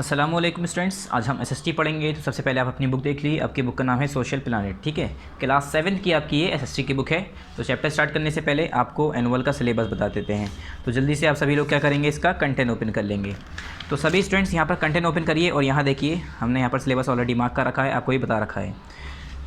अस्सलामुअलैकुम स्टूडेंट्स, आज हम एसएसटी पढ़ेंगे। तो सबसे पहले आप अपनी बुक देख लीजिए। आपकी बुक का नाम है सोशल प्लानट, ठीक है। क्लास 7 की आपकी ये एसएसटी की बुक है। तो चैप्टर स्टार्ट करने से पहले आपको एनुअल का सिलेबस बता देते हैं। तो जल्दी से आप सभी लोग क्या करेंगे, इसका कंटेंट ओपन कर लेंगे। तो सभी स्टूडेंट्स यहाँ पर कंटेंट ओपन करिए और यहाँ देखिए हमने यहाँ पर सिलेबस ऑलरेडी मार्क कर रखा है, आपको ये बता रखा है।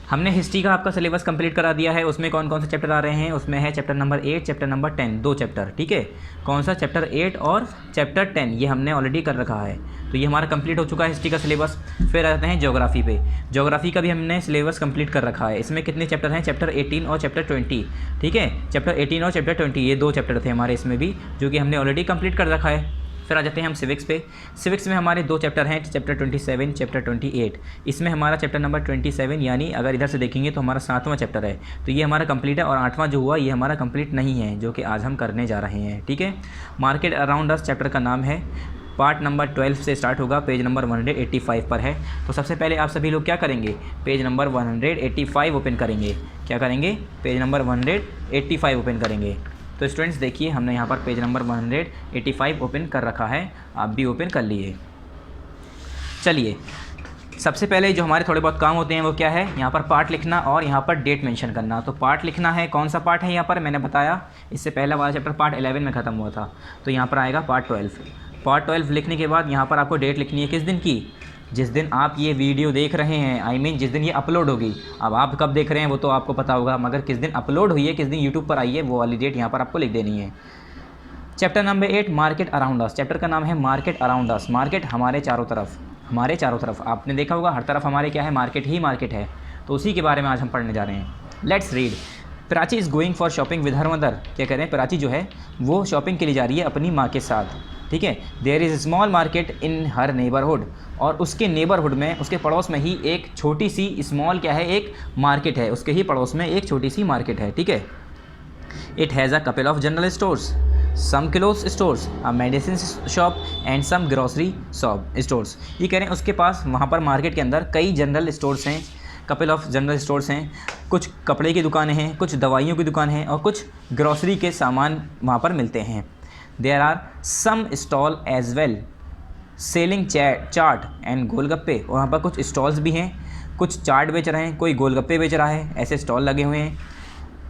हमने हिस्ट्री का आपका सिलेबस कंप्लीट करा दिया है। उसमें कौन कौन से चैप्टर आ रहे हैं, उसमें है chapter number 8, chapter number 10, 2 chapter, ठीक है। कौन सा, चैप्टर 8 और चैप्टर 10, ये हमने ऑलरेडी कर रखा है। तो ये हमारा कंप्लीट हो चुका है हिस्ट्री का सिलेबस। फिर आते हैं ज्योग्राफी पे। ज्योग्राफी का भी हमने सिलेबस कंप्लीट कर रखा है। इसमें कितने चैप्टर हैं, चैप्टर 18 और चैप्टर 20, ठीक है। चैप्टर 18 और चैप्टर 20 ये 2 चैप्टर थे हमारे इसमें भी, जो कि हमने ऑलरेडी कंप्लीट कर रखा है। फिर आ जाते हैं हम सिविक्स पे। सिविक्स में हमारे 2 चैप्टर हैं, चैप्टर 27, चैप्टर 28। इसमें हमारा चैप्टर नंबर 27 यानी अगर इधर से देखेंगे तो हमारा 7वां चैप्टर है। तो ये हमारा कंप्लीट है और 8वां जो हुआ ये हमारा कंप्लीट नहीं है, जो कि आज हम करने जा रहे हैं, ठीक है। मार्केट अराउंड अस चैप्टर का नाम है। पार्ट नंबर 12 से स्टार्ट होगा, पेज नंबर 185 पर है। तो सबसे पहले आप सभी लोग क्या करेंगे, पेज नंबर 185 ओपन करेंगे। क्या करेंगे, पेज नंबर 185 ओपन करेंगे। तो स्टूडेंट्स देखिए हमने यहाँ पर पेज नंबर 185 ओपन कर रखा है, आप भी ओपन कर लिए। चलिए, सबसे पहले जो हमारे थोड़े बहुत काम होते हैं वो क्या है, यहाँ पर पार्ट लिखना और यहाँ पर डेट मेंशन करना। तो पार्ट लिखना है, कौन सा पार्ट है यहाँ पर मैंने बताया, इससे पहला वाला चैप्टर पार्ट 11 में ख़त्म हुआ था। तो यहाँ पर आएगा पार्ट 12। पार्ट 12 लिखने के बाद यहाँ पर आपको डेट लिखनी है, किस दिन की, जिस दिन आप ये वीडियो देख रहे हैं, जिस दिन ये अपलोड होगी। अब आप कब देख रहे हैं वो तो आपको पता होगा, मगर किस दिन अपलोड हुई है, किस दिन यूट्यूब पर आई है, वो वाली डेट यहाँ पर आपको लिख देनी है। Chapter number 8, market around us. Chapter का नाम है मार्केट अराउंड अस। मार्केट हमारे चारों तरफ, हमारे चारों तरफ। आपने देखा होगा हर तरफ हमारे क्या है, मार्केट ही मार्केट है। तो उसी के बारे में आज हम पढ़ने जा रहे हैं। Let's read. Prachi is going for shopping with her mother. क्या कह रहे हैं, प्राची जो है वो शॉपिंग के लिए जा रही है अपनी माँ के साथ, ठीक है। There is small market in हर नेबरहुड। और उसके नेबरहुड में, उसके पड़ोस में ही एक छोटी सी, स्मॉल क्या है, एक मार्केट है। उसके ही पड़ोस में एक छोटी सी मार्केट है, ठीक है। It has a couple of general stores, some clothes stores, a medicine shop and some grocery shop stores. ये कह रहे हैं उसके पास वहाँ पर मार्केट के अंदर कई जनरल स्टोर्स हैं, कपल ऑफ जनरल स्टोर्स हैं। कुछ कपड़े की दुकानें हैं, कुछ दवाइयों की दुकान हैं और कुछ ग्रॉसरी के सामान वहाँ पर मिलते हैं। There are some stall as well selling chaat and golgappe. और वहाँ पर कुछ स्टॉल्स भी हैं, कुछ चाट बेच रहे हैं, कोई गोलगप्पे बेच रहा है, ऐसे स्टॉल लगे हुए हैं।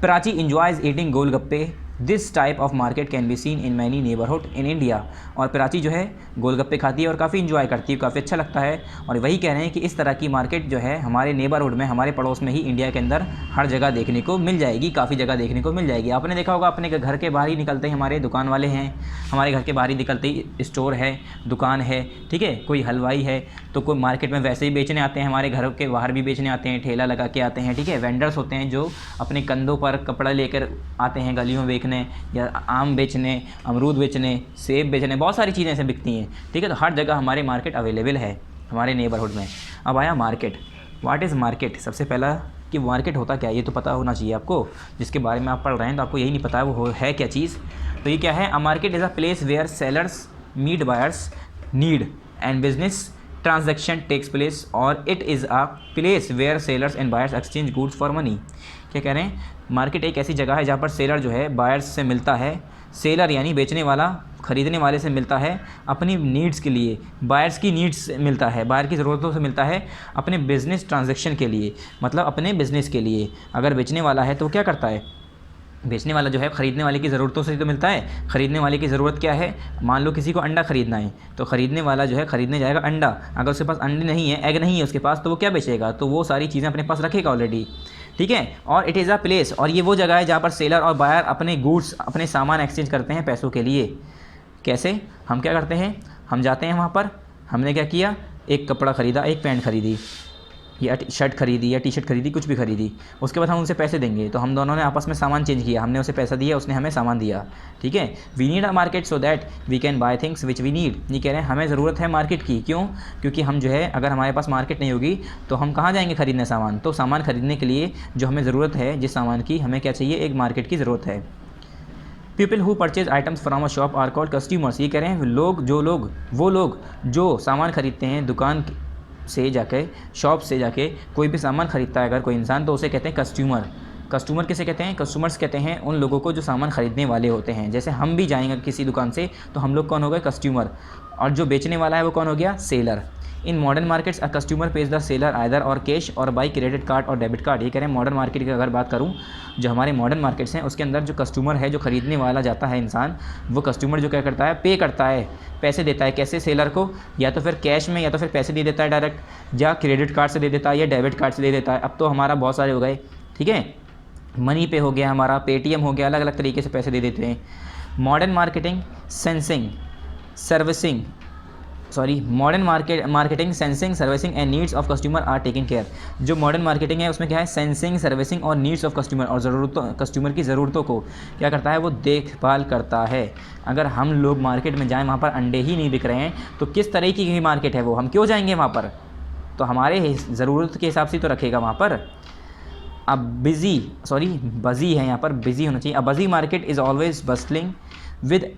Prachi enjoys eating golgappe. This type of market can be seen in many neighbourhood in India. और प्राची जो है गोलगप्पे खाती है और काफ़ी इंजॉय करती है, काफ़ी अच्छा लगता है। और वही कह रहे हैं कि इस तरह की मार्केट जो है हमारे नेबरहुड में, हमारे पड़ोस में ही इंडिया के अंदर हर जगह देखने को मिल जाएगी, काफ़ी जगह देखने को मिल जाएगी। आपने देखा होगा अपने घर के बाहर ही निकलते ही हमारे दुकान वाले हैं, हमारे घर के बाहर ही निकलते ही स्टोर है, दुकान है, ठीक है। कोई हलवाई है तो कोई मार्केट में वैसे ही बेचने आते हैं, हमारे घर के बाहर भी बेचने आते हैं, ठेला लगा के आते हैं, ठीक है। वेंडर्स होते हैं जो अपने कंधों पर कपड़ा लेकर आते हैं गलियों में बेचने, या आम बेचने, अमरूद बेचने, सेब बेचने, बहुत सारी चीज़ें ऐसे बिकती हैं, ठीक है। तो हर जगह हमारे मार्केट अवेलेबल है हमारे नेबरहुड में। अब आया मार्केट। What is market. सबसे पहला कि मार्केट होता क्या है ये तो पता होना चाहिए आपको, जिसके बारे में आप पढ़ रहे हैं तो आपको यही नहीं पता है वो है क्या चीज़। तो ये क्या है, a market is a place where sellers meet buyers need and business transaction takes place, और it is a place where sellers and buyers exchange goods for money. क्या कह रहे हैं, मार्केट एक ऐसी जगह है जहाँ पर सेलर जो है बायर्स से मिलता है, सेलर यानी बेचने वाला ख़रीदने वाले से मिलता है अपनी नीड्स के लिए, बायर्स की नीड्स से मिलता है, बायर की ज़रूरतों से मिलता है अपने बिज़नेस ट्रांजैक्शन के लिए, मतलब अपने बिज़नेस के लिए। अगर बेचने वाला है तो क्या करता है, बेचने वाला जो है ख़रीदने वाले की ज़रूरतों से तो मिलता है। ख़रीदने वाले की ज़रूरत क्या है, मान लो किसी को अंडा ख़रीदना है तो ख़रीदने वाला जो है ख़रीदने जाएगा अंडा। अगर उसके पास अंडे नहीं है, एग नहीं है उसके पास, तो वो क्या बेचेगा, तो वो सारी चीज़ें अपने पास रखेगा ऑलरेडी, ठीक है। और इट इज़ अ प्लेस, और ये वो जगह है जहाँ पर सेलर और बायर अपने गुड्स, अपने सामान एक्सचेंज करते हैं पैसों के लिए। कैसे, हम क्या करते हैं, हम जाते हैं वहाँ पर, हमने क्या किया, एक कपड़ा ख़रीदा, एक पैंट ख़रीदी, या शर्ट खरीदी या टी शर्ट खरीदी, कुछ भी खरीदी, उसके बाद हम उनसे पैसे देंगे। तो हम दोनों ने आपस में सामान चेंज किया, हमने उसे पैसा दिया, उसने हमें सामान दिया, ठीक है। We need a market so that we can buy things which we need. ये कह रहे हैं हमें ज़रूरत है मार्केट की, क्यों, क्योंकि हम जो है अगर हमारे पास मार्केट नहीं होगी तो हम कहाँ जाएंगे ख़रीदने सामान। तो सामान खरीदने के लिए जो हमें ज़रूरत है, जिस सामान की हमें क्या चाहिए, एक मार्केट की ज़रूरत है। People who purchase items from a shop are called customers. ये कह रहे हैं वो लोग जो सामान खरीदते हैं दुकान से जाके, शॉप से जाके कोई भी सामान खरीदता है अगर कोई इंसान, तो उसे कहते हैं कस्टमर। कस्टमर किसे कहते हैं, कस्टमर्स कहते हैं उन लोगों को जो सामान खरीदने वाले होते हैं। जैसे हम भी जाएंगे किसी दुकान से तो हम लोग कौन हो गए, कस्टमर। और जो बेचने वाला है वो कौन हो गया, seller. In modern markets a customer page the seller either और कैश और बाई क्रेडिट कार्ड और डेबिट कार्ड। ये कह रहे हैं मॉडर्न मार्केट की अगर बात करूँ, जो हमारे मॉडर्न मार्केट्स हैं उसके अंदर जो कस्टमर है, जो ख़रीदने वाला जाता है इंसान, वो कस्टमर जो क्या करता है, पे करता है, पैसे देता है कैसे, सेलर को, या तो फिर कैश में या तो फिर पैसे दे देता है डायरेक्ट, या क्रेडिट कार्ड से दे देता है या डेबिट कार्ड से दे देता है। अब तो हमारा बहुत सारे हो गए, ठीक है, मनी पे हो गया, हमारा पेटीएम हो गया, अलग अलग तरीके से पैसे दे देते हैं। Modern marketing sensing sensing servicing and needs of customer are taking care. जो मॉडर्न मार्केटिंग है उसमें क्या है, सेंसिंग, सर्विसिंग और नीड्स ऑफ कस्टमर, और कस्टमर की ज़रूरतों को क्या करता है, वो देखभाल करता है। अगर हम लोग मार्केट में जाएँ, वहाँ पर अंडे ही नहीं बिक रहे हैं, तो किस तरीके की मार्केट है वो, हम क्यों जाएंगे वहाँ पर, तो हमारे ज़रूरत के हिसाब से तो रखेगा वहाँ पर। अब बज़ी है यहाँ पर, बिज़ी होना चाहिए। अब busy market is always bustling with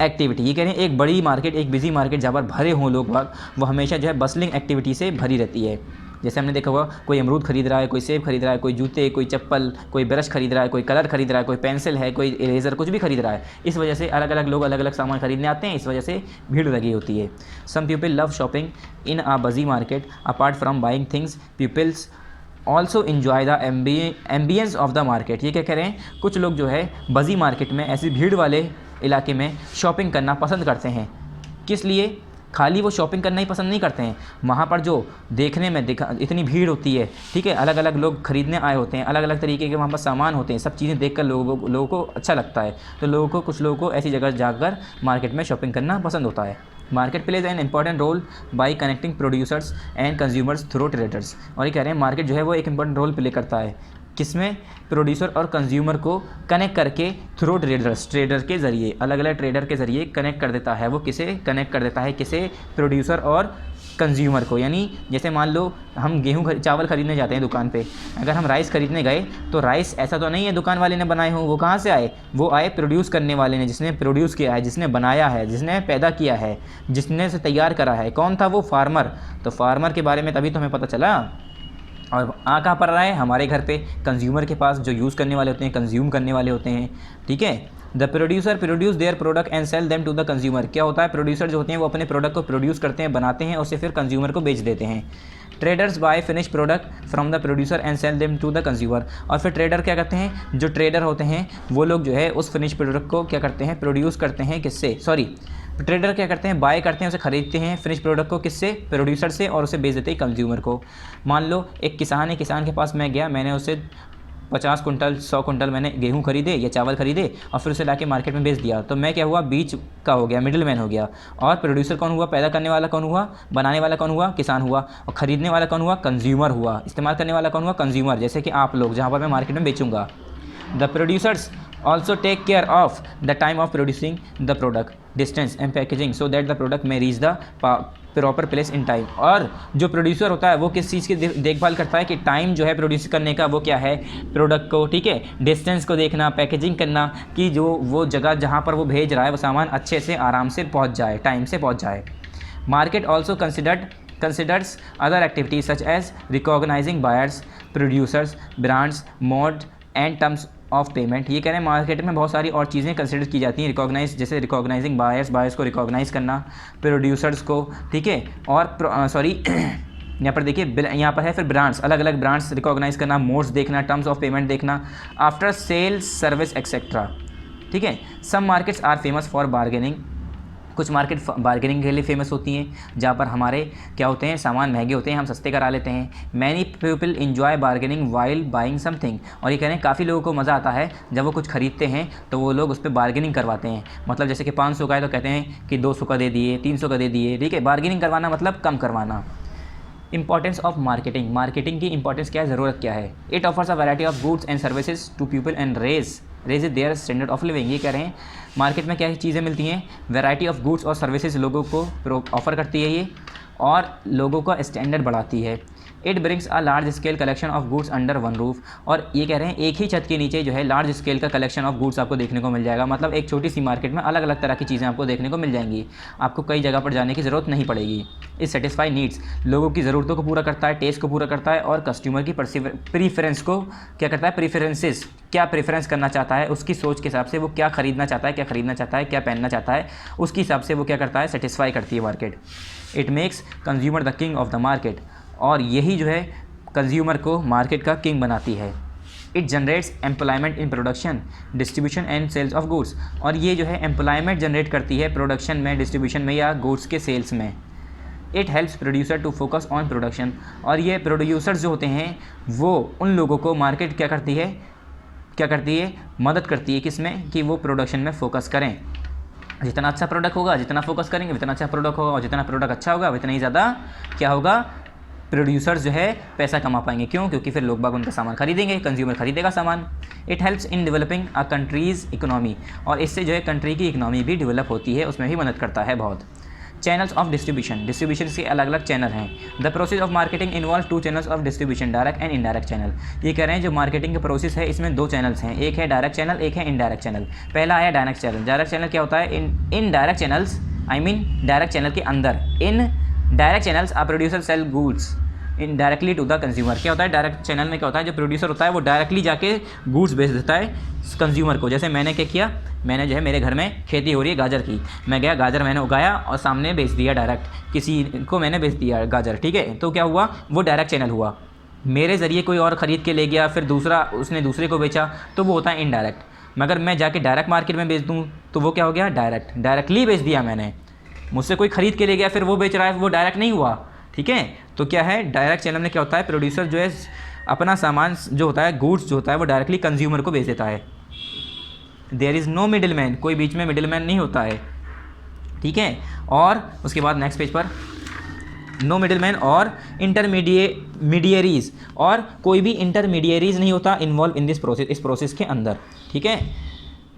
activity. ये कह रहे हैं एक बड़ी मार्केट, एक बिजी मार्केट जहाँ पर भरे हों लोग बाग, वो हमेशा जो है बस्टलिंग एक्टिविटी से भरी रहती है। जैसे हमने देखा हुआ, कोई अमरूद खरीद रहा है, कोई सेब खरीद रहा है, कोई जूते, कोई चप्पल, कोई ब्रश खरीद रहा है, कोई कलर खरीद रहा है, कोई पेंसिल है, कोई इरेज़र, कुछ भी खरीद रहा है। इस वजह से अलग अलग लोग अलग अलग सामान खरीदने आते हैं, इस वजह से भीड़ लगी होती है। Some people love shopping in a busy market. Apart from buying things, peoples also enjoy the ambience of the market. ये क्या कह रहे हैं, कुछ लोग जो है बजी मार्केट में, ऐसी भीड़ वाले इलाके में शॉपिंग करना पसंद करते हैं। किस लिए, खाली वो शॉपिंग करना ही पसंद नहीं करते हैं, वहाँ पर जो देखने में इतनी भीड़ होती है, ठीक है, अलग अलग लोग खरीदने आए होते हैं, अलग अलग तरीके के वहाँ पर सामान होते हैं, सब चीज़ें देखकर लोगों को अच्छा लगता है, तो कुछ लोगों को ऐसी जगह जाकर मार्केट में शॉपिंग करना पसंद होता है। Market plays an important role by connecting producers and consumers through traders. और ये कह रहे हैं मार्केट जो है वो एक इंपॉर्टेंट रोल प्ले करता है, किसमें, प्रोड्यूसर और कंज्यूमर को कनेक्ट करके थ्रू ट्रेडर के ज़रिए, अलग अलग ट्रेडर के ज़रिए कनेक्ट कर देता है। वो किसे कनेक्ट कर देता है, किसे, प्रोड्यूसर और कंज्यूमर को। यानी जैसे मान लो हम चावल खरीदने जाते हैं दुकान पे, अगर हम राइस खरीदने गए तो राइस ऐसा तो नहीं है दुकान वाले ने बनाए हों, वो कहाँ से आए, वो आए प्रोड्यूस करने वाले ने, जिसने प्रोड्यूस किया है, जिसने बनाया है, जिसने पैदा किया है, जिसने से तैयार करा है। कौन था वो, फार्मर। तो फार्मर के बारे में तभी तो हमें पता चला। और आ कहाँ पर रहा है, हमारे घर पे, कंज्यूमर के पास, जो यूज़ करने वाले होते हैं, कंज्यूम करने वाले होते हैं, ठीक है। The producer produce their product and sell them to the consumer. क्या होता है, प्रोड्यूसर जो होते हैं वो अपने प्रोडक्ट को प्रोड्यूस करते हैं, बनाते हैं, और उसे फिर कंज्यूमर को बेच देते हैं। Traders buy finish product from the producer and sell them to the consumer. और फिर ट्रेडर क्या करते हैं, जो ट्रेडर होते हैं वो लोग जो है उस फिनिश प्रोडक्ट को क्या करते हैं, प्रोड्यूस करते हैं, किससे, ट्रेडर क्या करते हैं, बाय करते हैं, उसे खरीदते हैं फिनिश प्रोडक्ट को, किससे, प्रोड्यूसर से, और उसे बेच देते हैं कंज्यूमर को। मान लो एक किसान है, किसान के पास मैं गया, मैंने उसे 50 कुंटल 100 कुंटल मैंने गेहूँ खरीदे या चावल खरीदे और फिर उसे लाके मार्केट में बेच दिया, तो मैं क्या हुआ, बीच का हो गया, मिडिल मैन हो गया। और प्रोड्यूसर कौन हुआ, पैदा करने वाला कौन हुआ, बनाने वाला कौन हुआ, किसान हुआ, और ख़रीदने वाला कौन हुआ, कंज्यूमर हुआ, इस्तेमाल करने वाला कौन हुआ, कंज्यूमर, जैसे कि आप लोग, जहाँ पर मैं मार्केट में बेचूंगा। The producers also take care of the time of producing the product, distance and packaging so that the product may reach the proper place in time. और जो प्रोड्यूसर होता है वो किस चीज़ की देखभाल करता है कि टाइम जो है प्रोड्यूस करने का वो क्या है, प्रोडक्ट को, ठीक है, डिस्टेंस को देखना, पैकेजिंग करना, कि जो वो जगह जहाँ पर वो भेज रहा है वो सामान अच्छे से आराम से पहुँच जाए, टाइम से पहुँच जाए। Market also considers other activities such as recognizing buyers, producers, brands, mode and terms of payment. ये कह रहे हैं मार्केट में बहुत सारी और चीज़ें कंसिडर की जाती हैं, रिकॉग्नाइज, जैसे रिकॉग्नाइजिंग बायर्स को रिकॉग्नाइज करना, प्रोड्यूसर्स को, ठीक है, और यहाँ पर देखिए, यहाँ पर है फिर ब्रांड्स, अलग अलग ब्रांड्स रिकॉग्नाइज करना, मोड्स देखना, टर्म्स ऑफ पेमेंट देखना, आफ्टर सेल्स सर्विस एक्सेट्रा, ठीक है। Some markets are famous for bargaining. कुछ मार्केट बार्गेनिंग के लिए फेमस होती हैं, जहाँ पर हमारे क्या होते हैं, सामान महंगे होते हैं, हम सस्ते करा लेते हैं। Many people enjoy bargaining while buying something. और ये कह रहे हैं काफ़ी लोगों को मज़ा आता है जब वो कुछ खरीदते हैं तो वो लोग उस पर बार्गेनिंग करवाते हैं। मतलब जैसे कि 500 का है तो कहते हैं कि 200 का दे दिए, 300 का दे दिए, ठीक है। बार्गेनिंग करवाना मतलब कम करवाना। इंपॉर्टेंस ऑफ मार्केटिंग की इंपॉर्टेंस क्या है, ज़रूरत क्या है। It offers a variety of goods and services to people and raise their standard of living. ये कह रहे हैं मार्केट में क्या चीज़ें मिलती हैं, वैरायटी ऑफ गुड्स और सर्विसेज लोगों को ऑफ़र करती है ये, और लोगों का स्टैंडर्ड बढ़ाती है। It brings a large scale collection of goods under one roof. और ये कह रहे हैं एक ही छत के नीचे जो है लार्ज स्केल का कलेक्शन ऑफ गुड्स आपको देखने को मिल जाएगा। मतलब एक छोटी सी मार्केट में अलग अलग तरह की चीज़ें आपको देखने को मिल जाएंगी, आपको कई जगह पर जाने की ज़रूरत नहीं पड़ेगी। इट सेटिस्फाई नीड्स, लोगों की ज़रूरतों को पूरा करता है, टेस्ट को पूरा करता है, और कस्टमर की प्रीफरेंस को क्या करता है, प्रीफरेंसेस, क्या प्रेफरेंस करना चाहता है, उसकी सोच के हिसाब से वो क्या खरीदना चाहता है, क्या खरीदना चाहता है, क्या पहनना चाहता है, उसके हिसाब से वो क्या करता है, सेटिस्फाई करती है market. It makes consumer the king of the market, और यही जो है कंज्यूमर को मार्केट का किंग बनाती है। It generates employment in production, distribution and sales of goods, और ये जो है एम्प्लॉयमेंट जनरेट करती है प्रोडक्शन में, डिस्ट्रीब्यूशन में या गुड्स के सेल्स में। It helps producer to focus on production, और ये प्रोड्यूसर्स जो होते हैं वो उन लोगों को मार्केट क्या करती है, मदद करती है किसमें, कि वो प्रोडक्शन में फोकस करें। जितना अच्छा प्रोडक्ट होगा, जितना फोकस करेंगे उतना अच्छा प्रोडक्ट होगा, और जितना प्रोडक्ट अच्छा होगा उतना ही ज़्यादा क्या होगा, प्रोड्यूसर्स जो है पैसा कमा पाएंगे। क्यों? क्योंकि फिर लोग बाग उनका सामान खरीदेंगे, कंज्यूमर खरीदेगा सामान। It helps in developing a countries economy, और इससे जो है कंट्री की इकोनॉमी भी डेवलप होती है, उसमें भी मदद करता है बहुत। चैनल्स ऑफ डिस्ट्रीब्यूशन, डिस्ट्रीब्यूशन के अलग अलग चैनल हैं। The process of marketing involve 2 channels of distribution, direct and indirect channel. ये कह रहे हैं जो मार्केटिंग का प्रोसेस है इसमें 2 चैनल्स हैं, एक है डायरेक्ट चैनल, एक है इनडायरेक्ट चैनल। पहला आया डायरेक्ट चैनल। डायरेक्ट चैनल क्या होता है, in direct channels, I mean direct channel के अंदर, in direct channels a producer sell goods indirectly to the consumer. क्या होता है डायरेक्ट चैनल में, क्या होता है, जो प्रोड्यूसर होता है वो डायरेक्टली जाके गुड्स बेच देता है कंज्यूमर को। जैसे मैंने क्या किया, मैंने जो है मेरे घर में खेती हो रही है गाजर की, मैं गया गाजर मैंने उगाया और सामने बेच दिया, डायरेक्ट किसी को मैंने बेच दिया गाजर, ठीक है। तो क्या हुआ, वो डायरेक्ट चैनल हुआ। मेरे ज़रिए कोई और ख़रीद के ले गया, फिर दूसरा उसने दूसरे को बेचा, तो वो होता है इनडायरेक्ट। मगर मैं जाके डायरेक्ट मार्केट में बेच दूँ तो वो क्या हो गया, डायरेक्ट, डायरेक्टली बेच दिया मैंने। मुझसे कोई ख़रीद के ले गया फिर वो बेच रहा है, वो डायरेक्ट नहीं हुआ, ठीक है। तो क्या है, डायरेक्ट चैनल में क्या होता है, प्रोड्यूसर जो है अपना सामान जो होता है, गुड्स जो होता है, वो डायरेक्टली कंज्यूमर को बेच देता है। There is no middle man, कोई बीच में मिडिल मैन नहीं होता है, ठीक है। और उसके बाद नेक्स्ट पेज पर, नो मिडिल मैन और इंटरमीडिएरीज, और कोई भी इंटरमीडिएरीज नहीं होता इन्वॉल्व इन दिस प्रोसेस, इस प्रोसेस के अंदर, ठीक है।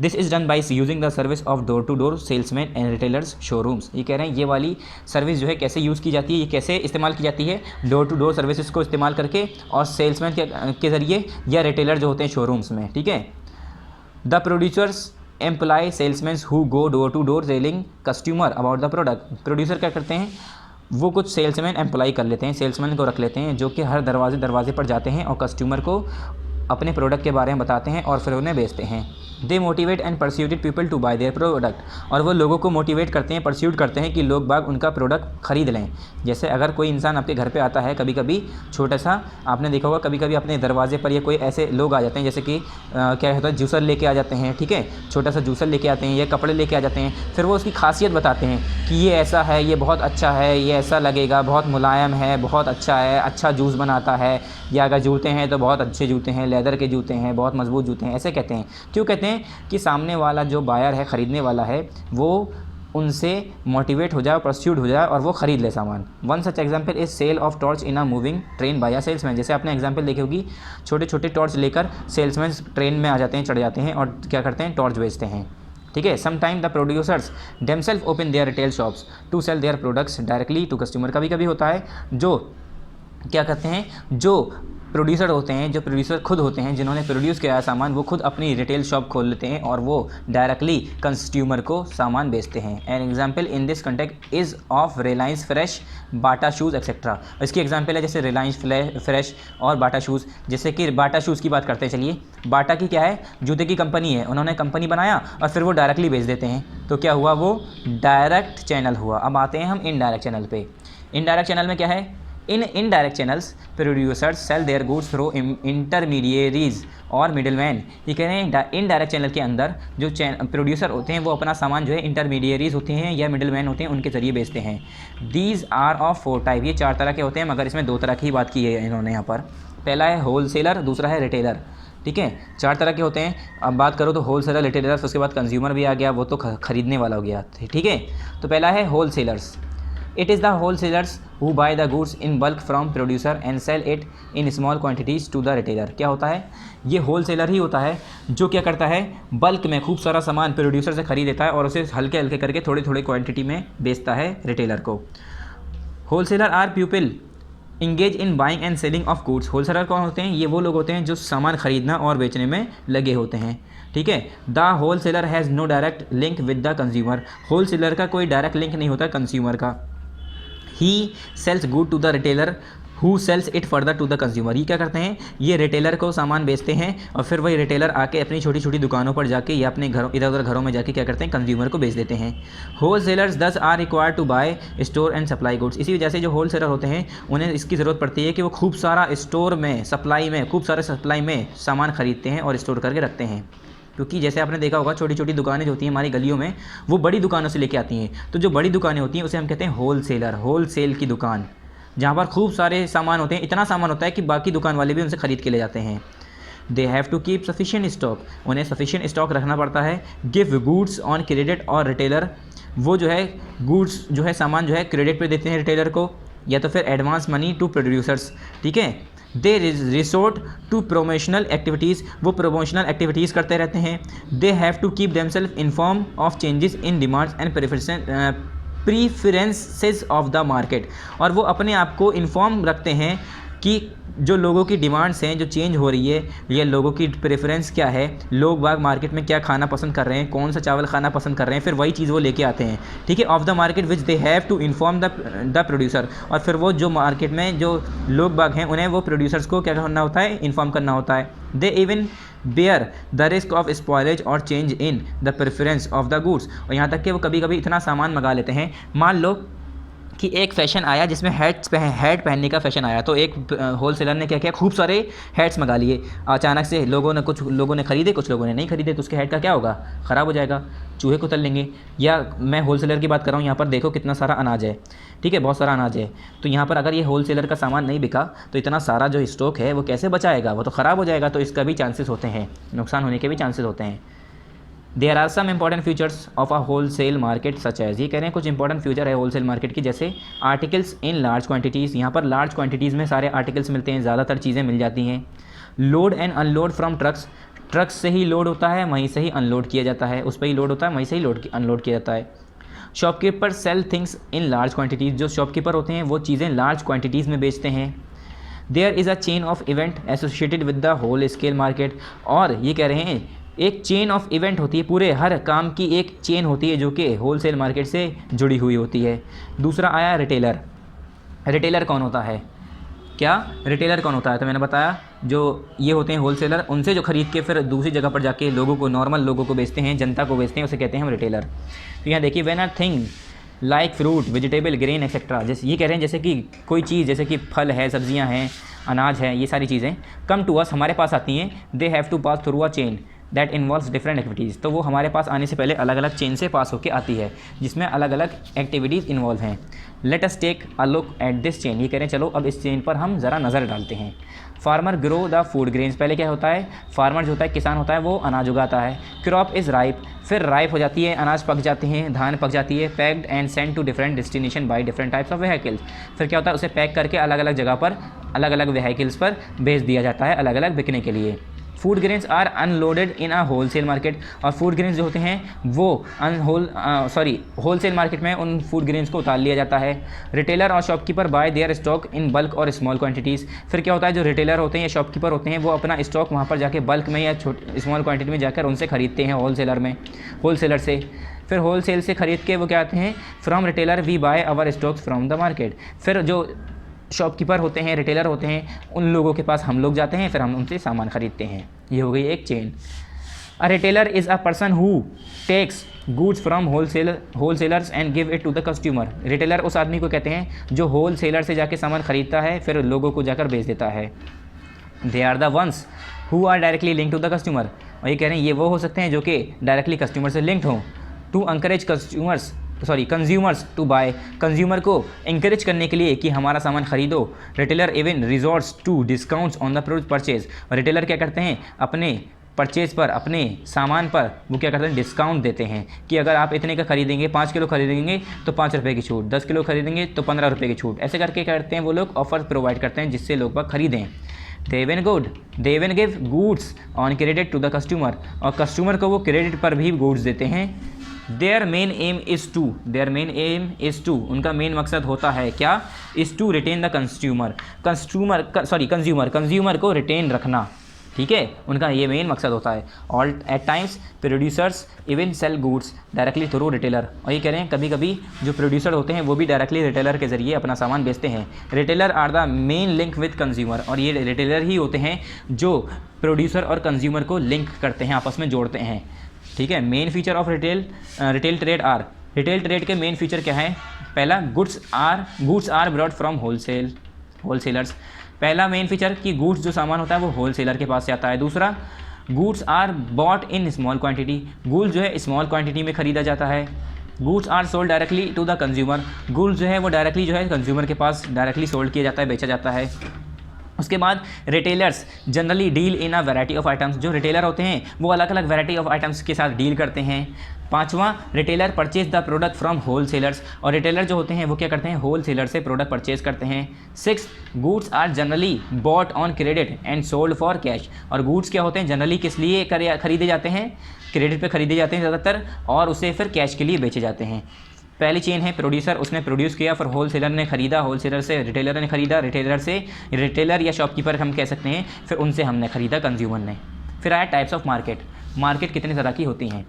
This is done by using the service of door to door salesman and retailers showrooms. ये कह रहे हैं ये वाली सर्विस जो है कैसे यूज़ की जाती है, ये कैसे इस्तेमाल की जाती है, डोर टू डोर सर्विसेज को इस्तेमाल करके और सेल्समैन के ज़रिए या रिटेलर जो होते हैं शोरूम्स में, ठीक है। The producers employ salesman who go door to door selling customer about the product. Producer क्या करते हैं, वो कुछ सेल्समैन एम्प्लॉय कर लेते हैं, सेल्समैन को रख लेते हैं जो कि हर दरवाजे पर जाते हैं और कस्टमर को अपने प्रोडक्ट के बारे में बताते हैं और फिर उन्हें बेचते हैं। They motivate and persuaded people to buy their product, और वो लोगों को मोटिवेट करते हैं, परस्यूट करते हैं कि लोग बाग उनका प्रोडक्ट ख़रीद लें। जैसे अगर कोई इंसान आपके घर पे आता है, कभी कभी छोटा सा आपने देखा होगा, कभी कभी अपने दरवाजे पर या कोई ऐसे लोग आ जाते हैं, जैसे कि क्या होता है, जूसर लेके आ जाते हैं, ठीक है, छोटा सा जूसर लेके आते हैं या कपड़े लेके आ जाते हैं, फिर वो उसकी खासियत बताते हैं कि ये ऐसा है, ये बहुत अच्छा है, ये ऐसा लगेगा, बहुत मुलायम है, बहुत अच्छा है, अच्छा जूस बनाता है, या अगर जूते हैं तो बहुत अच्छे जूते हैं, लेदर के जूते हैं, बहुत मजबूत जूते हैं, ऐसे कहते हैं। क्यों कहते हैं, कि सामने वाला जो बायर है, ख़रीदने वाला है, वो उनसे मोटिवेट हो जाए, परस्यूट हो जाए और वो ख़रीद ले सामान। One such example is sale of torch in a moving train by a salesman. जैसे आपने एग्जाम्पल देखी होगी, छोटे छोटे टॉर्च लेकर सेल्समैन ट्रेन में आ जाते हैं, चढ़ जाते हैं और क्या करते हैं, टॉर्च बेचते हैं, ठीक है। Sometime the producers themself open their retail shops to sell their products directly to customer. कभी कभी होता है जो क्या करते हैं, जो प्रोड्यूसर होते हैं, जो प्रोड्यूसर खुद होते हैं, जिन्होंने प्रोड्यूस किया है सामान, वो खुद अपनी रिटेल शॉप खोल लेते हैं और वो डायरेक्टली कंज्यूमर को सामान बेचते हैं। An example in this contact is of Reliance Fresh, Bata shoes etcetera. इसकी एग्जाम्पल है जैसे रिलायंस फ्रेश और बाटा शूज़। जैसे कि बाटा शूज़ की बात करते हैं, चलिए। बाटा की क्या है, जूते की कंपनी है, उन्होंने कंपनी बनाया और फिर वो डायरेक्टली बेच देते हैं, तो क्या हुआ, वो डायरेक्ट चैनल हुआ। अब आते हैं हम इनडायरेक्ट चैनल पे। इनडायरेक्ट चैनल में क्या है, in indirect channels producers sell their goods through intermediaries और मिडिलमैन। ये कह रहे हैं इनडायरेक्ट चैनल के अंदर जो प्रोड्यूसर होते हैं वो अपना सामान जो है इंटरमीडिएरीज होते हैं या मिडिलमैन होते हैं, उनके ज़रिए बेचते हैं। दीज आर ऑफ 4 टाइप, ये 4 तरह के होते हैं, मगर इसमें 2 तरह की बात की है इन्होंने यहाँ पर। पहला है होल सेलर, दूसरा है रिटेलर, ठीक है। 4 तरह के होते हैं। अब बात करो तो होल सेलर, रिटेलर, उसके बाद कंज्यूमर भी आ गया, वो तो खरीदने वाला हो गया, ठीक है। तो पहला है wholesalers. It is the wholesalers who buy the goods in bulk from producer and sell it in small quantities to the retailer। क्या होता है, ये होलसेलर ही होता है जो क्या करता है, बल्क में खूब सारा सामान प्रोड्यूसर से खरीद लेता है और उसे हल्के हल्के करके थोड़ी थोड़ी क्वांटिटी में बेचता है रिटेलर को। Wholesaler are people engage in buying and selling of goods. Wholesaler कौन होते हैं? ये वो लोग होते हैं जो सामान खरीदना और बेचने में लगे होते हैं, ठीक है। The wholesaler has no direct link with the consumer. Wholesaler का कोई डायरेक्ट लिंक नहीं होता कंज्यूमर का। He sells good to the retailer who sells it further to the consumer. ये क्या करते हैं? ये रिटेलर को सामान बेचते हैं और फिर वही रिटेलर आके अपनी छोटी छोटी दुकानों पर जाके या अपने घरों इधर उधर घरों में जाके क्या करते हैं? कंज्यूमर को बेच देते हैं। Wholesalers thus are required to buy store and supply goods. इसी वजह से जो होल सेलर होते हैं उन्हें इसकी ज़रूरत पड़ती है कि वो खूब सारा स्टोर में खूब सारे सप्लाई में सामान खरीदते हैं और स्टोर करके रखते हैं। क्योंकि जैसे आपने देखा होगा छोटी छोटी दुकानें जो होती हैं हमारी गलियों में, वो बड़ी दुकानों से लेके आती हैं। तो जो बड़ी दुकानें होती हैं उसे हम कहते हैं होल सेलर, होल सेल की दुकान, जहाँ पर खूब सारे सामान होते हैं। इतना सामान होता है कि बाकी दुकान वाले भी उनसे ख़रीद के ले जाते हैं। They have to keep sufficient stock. उन्हें सफिशिएंट स्टॉक रखना पड़ता है। गिव गुड्स ऑन क्रेडिट और रिटेलर। वो जो है गुड्स जो है सामान जो है क्रेडिट पे देते हैं रिटेलर को, या तो फिर एडवांस मनी टू प्रोड्यूसर्स, ठीक है। They resort to promotional activities. वो प्रोमोशनल एक्टिविटीज़ करते रहते हैं। They have to keep themselves inform of changes in demands and preferences of the market. और वो अपने आप को इन्फॉर्म रखते हैं कि जो लोगों की डिमांड्स हैं जो चेंज हो रही है, या लोगों की प्रेफरेंस क्या है, लोग बाग मार्केट में क्या खाना पसंद कर रहे हैं, कौन सा चावल खाना पसंद कर रहे हैं, फिर वही चीज़ वो लेके आते हैं, ठीक है। Of the market which they have to inform the producer. और फिर वो जो मार्केट में जो लोग बाग हैं उन्हें वो प्रोड्यूसर्स को क्या करना होता है? इन्फॉर्म करना होता है। They even bear the risk of spoilage और change in the preference of the goods. और यहाँ तक कि वो कभी कभी इतना सामान मंगा लेते हैं, मान लो कि एक फ़ैशन आया जिसमें हैट पहनने का फ़ैशन आया, तो एक होल सेलर ने क्या किया? खूब सारे हैट्स मंगा लिए अचानक से। कुछ लोगों ने ख़रीदे, कुछ लोगों ने नहीं ख़रीदे, तो उसके हैट का क्या होगा? ख़राब हो जाएगा, चूहे को तल लेंगे। या मैं होल सेलर की बात कर रहा हूँ, यहाँ पर देखो कितना सारा अनाज है, ठीक है, बहुत सारा अनाज है। तो यहाँ पर अगर ये होल सेलर का सामान नहीं बिका तो इतना सारा जो स्टॉक है वो कैसे बचाएगा? वो तो ख़राब हो जाएगा। तो इसका भी चांसेस होते हैं, नुकसान होने के भी चांसेस होते हैं। There are some important features of a whole cell market such as. ये कह रहे हैं कुछ इंपॉर्टेंट फ्यूचर है होल सेल मार्केट की, जैसे आर्टिकल्स इन लार्ज क्वांटिटीज़। यहाँ पर लार्ज क्वांटिटीज़ में सारे आर्टिकल्स मिलते हैं, ज़्यादातर चीज़ें मिल जाती हैं। Load and unload from trucks. Trucks से ही लोड होता है, वहीं से ही अनलोड किया जाता है, उस पर ही लोड होता है, वहीं से ही अनलोड किया जाता है। Shopkeeper sell things in large quantities. जो शॉपकीपर होते हैं वो चीज़ें लार्ज क्वांटिटीज़ में बेचते हैं। There is a chain of event associated with the whole scale market. और ये कह रहे हैं एक चेन ऑफ इवेंट होती है, पूरे हर काम की एक चेन होती है जो कि होल सेल मार्केट से जुड़ी हुई होती है। दूसरा आया रिटेलर। रिटेलर कौन होता है? क्या रिटेलर कौन होता है? तो मैंने बताया जो ये होते हैं होल सेलर, उनसे जो ख़रीद के फिर दूसरी जगह पर जाके लोगों को, नॉर्मल लोगों को बेचते हैं, जनता को बेचते हैं, उसे कहते हैं हम रिटेलर। तो यहाँ देखिए, when a thing like fruit, vegetable, grain etcetera, जैसे ये कह रहे हैं जैसे कि कोई चीज़, जैसे कि फल है, सब्जियाँ हैं, अनाज है, ये सारी चीज़ें कम टू अस, हमारे पास आती हैं। They have to pass through a chain that involves different activities. तो वो हमारे पास आने से पहले अलग अलग चेन से पास होकर आती है, जिसमें अलग अलग एक्टिविटीज़ इन्वॉल्व हैं। Let us take a look at this chain. ये कह रहे हैं चलो अब इस चेन पर हम ज़रा नज़र डालते हैं। Farmer grow the food grains. पहले क्या होता है? फार्मर जो होता है, किसान होता है, वो अनाज उगाता है। क्रॉप इज़ राइप, फिर राइप हो जाती है, अनाज पक जाते हैं, धान पक जाती है। Packed and send to different destination by different types of vehicles. फिर क्या होता है? उसे पैक करके अलग अलग जगह पर, अलग अलग व्हीकल्स पर भेज दिया जाता है, अलग अलग बिकने के लिए। Food grains are unloaded in a whole cell market. और फूड ग्रेन्स जो होते हैं वो होल सेल मार्केट में उन फूड ग्रेन्स को उतार लिया जाता है। रिटेलर और shopkeeper bye there stock in bulk और स्मॉल क्वांटिटीज़। फिर क्या होता है? जो रिटेलर होते हैं या शॉपकीपर होते हैं वो अपना स्टॉक वहाँ पर जाके बल्क में या स्मॉल क्वांटिटी में जाकर उनसे ख़रीदते हैं, होल सेलर से। फिर होल सेल से ख़रीद के वो क्या आते हैं? From retailer we buy our stocks from the market. फिर जो शॉपकीपर होते हैं, रिटेलर होते हैं, उन लोगों के पास हम लोग जाते हैं, फिर हम उनसे सामान ख़रीदते हैं। ये हो गई एक chain. A retailer is a person who takes goods from whole sellers and give it to the customer. Retailer उस आदमी को कहते हैं जो होल सेलर से जाके सामान ख़रीदता है, फिर लोगों को जाकर बेच देता है। They are the ones who are directly link to the customer. और ये कह रहे हैं ये वो हो सकते हैं जो कि डायरेक्टली कस्टमर से लिंक्ड हों। To encourage consumers to buy. Consumer को इंकरेज करने के लिए कि हमारा सामान खरीदो। Retailer even resorts to discounts on the purchase. और रिटेलर क्या करते हैं? अपने परचेज़ पर, अपने सामान पर वो क्या करते हैं? डिस्काउंट देते हैं कि अगर आप इतने का खरीदेंगे, 5 किलो खरीदेंगे तो 5 रुपये की छूट, 10 किलो खरीदेंगे तो 15 रुपये की छूट। ऐसे करके क्या करते हैं? वो लोग ऑफर प्रोवाइड करते हैं जिससे लोग बाग खरीदें। They even give goods on credit to the customer. और कस्टमर को वो क्रेडिट पर भी गुड्स देते हैं their main aim is to, उनका मेन मकसद होता है क्या, is to retain the consumer को रिटेन रखना, ठीक है, उनका ये मेन मकसद होता है। All at times producers even sell goods directly through retailer, और ये कह रहे हैं कभी कभी जो प्रोड्यूसर होते हैं वो भी डायरेक्टली रिटेलर के ज़रिए अपना सामान बेचते हैं। Retailer are the main link with consumer, और ये रिटेलर ही होते हैं जो प्रोड्यूसर और कंज्यूमर को लिंक करते हैं, आपस में जोड़ते हैं, ठीक है। Main feature of retail trade are, retail trade के मेन फीचर क्या है, पहला goods are brought from wholesalers, पहला मेन फीचर कि गुड्स जो सामान होता है वो होलसेलर के पास से आता है। दूसरा goods are bought in small quantity, goods जो है स्मॉल क्वांटिटी में ख़रीदा जाता है। Goods are sold directly to the consumer, goods जो है वो डायरेक्टली जो है कंज्यूमर के पास डायरेक्टली सोल्ड किया जाता है, बेचा जाता है। उसके बाद retailers generally deal in a variety of items, जो रिटेलर होते हैं वो अलग अलग वैरायटी ऑफ आइटम्स के साथ डील करते हैं। पांचवा retailer purchase the product from wholesalers, और रिटेलर जो होते हैं वो क्या करते हैं, होलसेलर से प्रोडक्ट परचेज करते हैं। 6 goods are generally bought on credit and sold for cash, और गुड्स क्या होते हैं जनरली किस लिए खरीदे जाते हैं, क्रेडिट पे खरीदे जाते हैं ज़्यादातर, और उसे फिर कैश के लिए बेचे जाते हैं। पहली चेन है प्रोड्यूसर, उसने प्रोड्यूस किया, फिर होलसेलर ने खरीदा, होलसेलर से रिटेलर ने खरीदा, रिटेलर से रिटेलर या शॉपकीपर हम कह सकते हैं, फिर उनसे हमने खरीदा कंज्यूमर ने। फिर आया टाइप्स ऑफ मार्केट, मार्केट कितने तरह की होती हैं।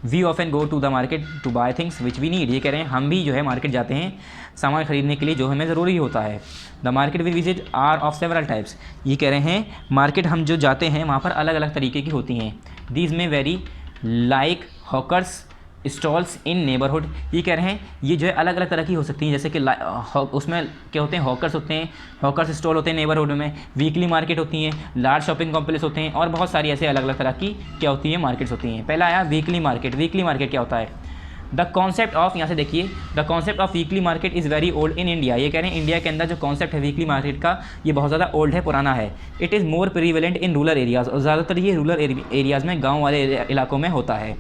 We often go to the market to buy things which we need, ये कह रहे हैं हम भी जो है मार्केट जाते हैं सामान खरीदने के लिए जो हमें ज़रूरी होता है। The market we visit are of several types, ये कह रहे हैं मार्केट हम जो जाते हैं वहाँ पर अलग अलग तरीके की होती हैं। दीज में वेरी लाइक हॉकर्स स्टॉल्स इन नेबरहुड, ये कह रहे हैं ये जो है अलग अलग तरह की हो सकती हैं, जैसे कि उसमें क्या होते हैं, हॉकर्स होते हैं, हॉकर्स स्टॉल होते हैं नेबरहुड में, वीकली मार्केट होती हैं, लार्ज शॉपिंग कॉम्प्लेक्स होते हैं, और बहुत सारी ऐसे अलग अलग तरह की क्या होती हैं मार्केट्स होती हैं। पहला आया वीकली मार्केट, वीकली मार्केट क्या होता है, द कॉन्सेप्ट ऑफ, यहाँ से देखिए, the concept of weekly market is very old in India, ये कह रहे हैं इंडिया के अंदर जो कॉन्सेप्ट है वीकली मार्केट का ये बहुत ज़्यादा ओल्ड है, पुराना है। It is more prevalent in rural areas, और ज़्यादातर ये रूरल एरियाज़ में, गाँव वाले इलाकों में होता है।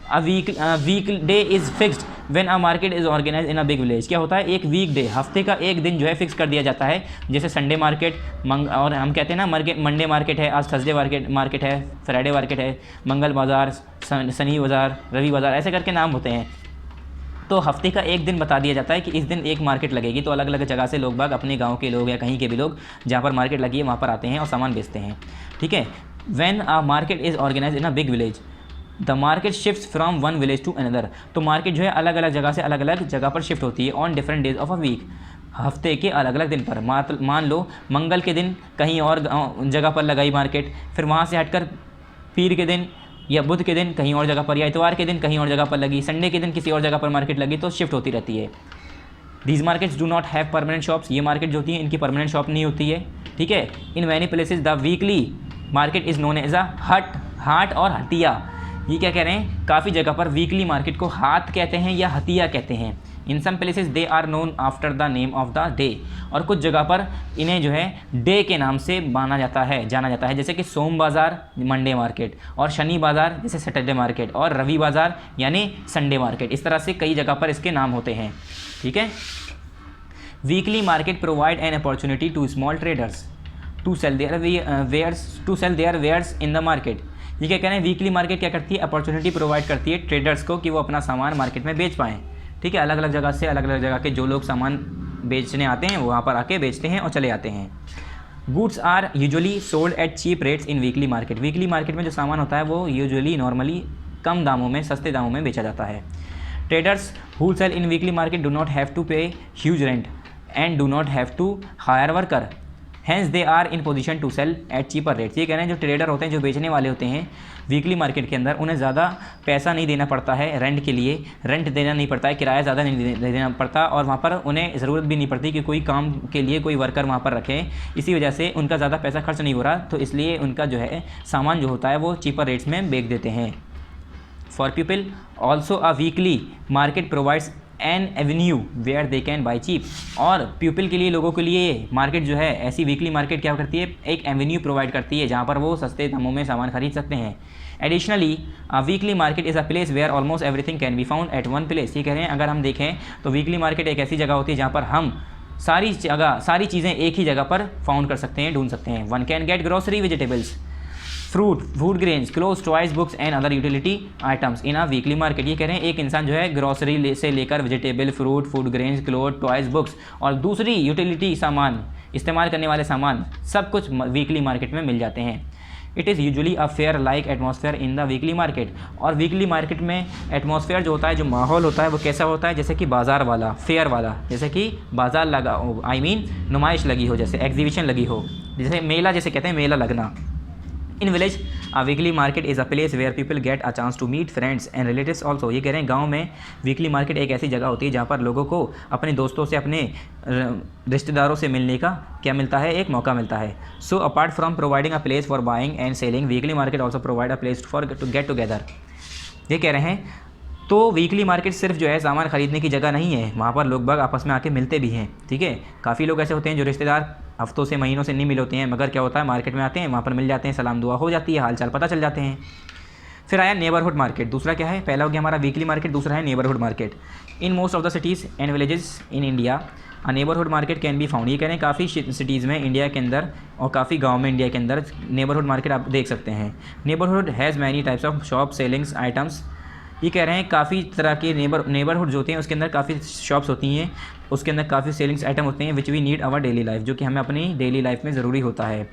A week day is fixed when a market is organise in a big village, क्या होता है एक वीक डे, हफ्ते का एक दिन जो है फिक्स कर दिया जाता है, जैसे संडे मार्केट और हम कहते हैं ना मंडे मार्केट है, आज थर्सडे मार्केट है, फ्राइडे मार्केट है, मंगल बाज़ार, शनि बाज़ार, रवि बाज़ार, ऐसे करके नाम होते हैं। तो हफ्ते का एक दिन बता दिया जाता है कि इस दिन एक मार्केट लगेगी, तो अलग अलग जगह से लोग बाग, अपने गाँव के लोग या कहीं के भी लोग जहाँ पर मार्केट लगी है वहाँ पर आते हैं और सामान बेचते हैं, ठीक है। When a market is organise in a big village the market shift from one village to another, तो मार्केट जो है अलग अलग जगह से अलग अलग जगह पर शिफ्ट होती है on different days of a week, हफ्ते के अलग अलग दिन पर। मान लो मंगल के दिन कहीं और जगह पर लगाई मार्केट, फिर वहाँ से हटकर पीर के दिन या बुध के दिन कहीं और जगह पर, या इतवार के दिन कहीं और जगह पर लगी, संडे के दिन किसी और जगह पर मार्केट लगी, तो शिफ्ट होती रहती है। These markets do not have permanent shops, ये मार्केट जो होती है इनकी परमानेंट शॉप नहीं होती है, ठीक है। In many places the weekly market is known as a haat और हटिया, ये क्या कह रहे हैं काफ़ी जगह पर वीकली मार्केट को हाट कहते हैं या हतिया कहते हैं। In some places they are known after the name of the day, और कुछ जगह पर इन्हें जो है डे के नाम से जाना जाता है, जैसे कि सोम बाज़ार मंडे मार्केट, और शनि बाज़ार जैसे सैटरडे मार्केट, और रवि बाज़ार यानी संडे मार्केट, इस तरह से कई जगह पर इसके नाम होते हैं, ठीक है। Weekly market provide an opportunity to small traders to sell their wares in the market, ये क्या कह रहे हैं वीकली मार्केट क्या करती है, अपॉर्चुनिटी प्रोवाइड करती है ट्रेडर्स को कि वो अपना सामान मार्केट में बेच पाएँ, ठीक है। अलग अलग जगह से अलग अलग जगह के जो लोग सामान बेचने आते हैं वो वहाँ पर आके बेचते हैं और चले आते हैं। Goods are usually sold at cheap rates in weekly market, weekly market में जो सामान होता है वो यूजुअली नॉर्मली कम दामों में, सस्ते दामों में बेचा जाता है। Traders who sell in weekly market do not have to pay huge rent and do not have to hire worker, hence they are in position to sell at cheaper rates, ये कह रहे हैं जो ट्रेडर होते हैं, जो बेचने वाले होते हैं वीकली मार्केट के अंदर, उन्हें ज़्यादा पैसा नहीं देना पड़ता है रेंट के लिए, रेंट देना नहीं पड़ता है, किराया ज़्यादा नहीं देना पड़ता, और वहाँ पर उन्हें ज़रूरत भी नहीं पड़ती कि कोई काम के लिए कोई वर्कर वहाँ पर रखें, इसी वजह से उनका ज़्यादा पैसा खर्च नहीं हो रहा, तो इसलिए उनका जो है सामान जो होता है वो चीपर रेट्स में बेच देते हैं। For people also a weekly market provides an avenue where they can buy cheap, और पीपल के लिए, लोगों के लिए मार्केट जो है ऐसी वीकली मार्केट क्या करती है, एक एवेन्यू प्रोवाइड करती है जहाँ पर वो सस्ते दामों में सामान खरीद सकते हैं। Additionally a weekly market is a place where almost everything can be found at one place, ये कह रहे हैं अगर हम देखें तो वीकली मार्केट एक ऐसी जगह होती है जहाँ पर हम सारी चीज़ें एक ही जगह पर फाउंड कर सकते हैं, ढूंढ सकते हैं। One can get grocery vegetables food grains, clothes, toys, books and other utility items in a weekly market. ये कह रहे हैं एक इंसान जो है ग्रॉसरी से लेकर vegetable, fruit, food grains, cloth, toys, books और दूसरी यूटिलिटी सामान, इस्तेमाल करने वाले सामान सब कुछ वीकली मार्केट में मिल जाते हैं। It is usually a fair like atmosphere in the weekly market. और वीकली मार्केट में एटमॉस्फेयर जो होता है, जो माहौल होता है वो कैसा होता है, जैसे कि बाज़ार वाला, फेयर वाला, जैसे कि बाज़ार लगा हो, आई मीन नुमाइश लगी हो, जैसे एग्जीबिशन लगी हो, जैसे मेला, जैसे कहते हैं मेला लगना। In village a weekly market is a place where people get a chance to meet friends and relatives also. ये कह रहे हैं गांव में वीकली मार्केट एक ऐसी जगह होती है जहाँ पर लोगों को अपने दोस्तों से, अपने रिश्तेदारों से मिलने का क्या मिलता है, एक मौका मिलता है। So apart from providing a place for buying and selling, weekly market also provide a place for to get together. ये कह रहे हैं तो वीकली मार्केट सिर्फ जो है सामान खरीदने की जगह नहीं है, वहाँ पर लोग बाग आपस में आके मिलते भी हैं। ठीक है, काफ़ी लोग ऐसे होते हैं जो रिश्तेदार हफ्तों से, महीनों से नहीं मिले होते हैं, मगर क्या होता है मार्केट में आते हैं, वहाँ पर मिल जाते हैं, सलाम दुआ हो जाती है, हाल चाल पता चल जाते हैं। फिर आया नेबरहुड मार्केट। दूसरा क्या है, पहला हो गया हमारा वीकली मार्केट, दूसरा है neighbourhood market. In most of the cities and villages in India a neighbourhood market can be found. ये कह रहे हैं काफ़ी सिटीज़ में इंडिया के अंदर और काफ़ी गांव में इंडिया के अंदर नेबरहुड मार्केट आप देख सकते हैं। Neighbourhood has many types of shop ceilings items. ये कह रहे हैं काफ़ी तरह के नेबरहुड जो होते हैं उसके अंदर काफ़ी शॉप्स होती हैं, उसके अंदर काफ़ी सेलिंग्स आइटम होते हैं which we need our daily life, जो कि हमें अपनी डेली लाइफ में ज़रूरी होता है।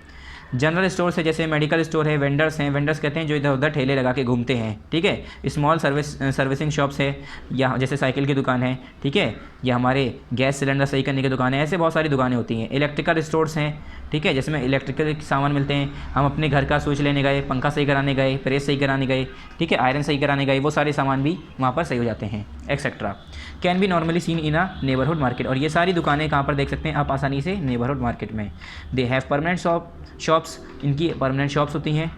जनरल स्टोर है, जैसे मेडिकल स्टोर है, वेंडर्स हैं, वेंडर्स कहते हैं जो इधर उधर ठेले लगा के घूमते हैं। ठीक है, स्मॉल सर्विसिंग शॉप्स है, या जैसे साइकिल की दुकान है, ठीक है, या हमारे गैस सिलेंडर सही करने की दुकान है, ऐसे बहुत सारी दुकानें होती हैं। इलेक्ट्रिकल स्टोर्स हैं, ठीक है, जिसमें इलेक्ट्रिकल सामान मिलते हैं। हम अपने घर का स्विच लेने गए, पंखा सही कराने गए, प्रेस सही कराने गए, ठीक है, आयरन सही कराने गए, वो सारे सामान भी वहाँ पर सही हो जाते हैं, etcetera. Can be normally seen in a neighbourhood market. और ये सारी दुकानें कहाँ पर देख सकते हैं आप आसानी से, नेबरहुड मार्केट में। दे हैव परमानेंट शॉप्स, इनकी परमानेंट शॉप्स होती हैं।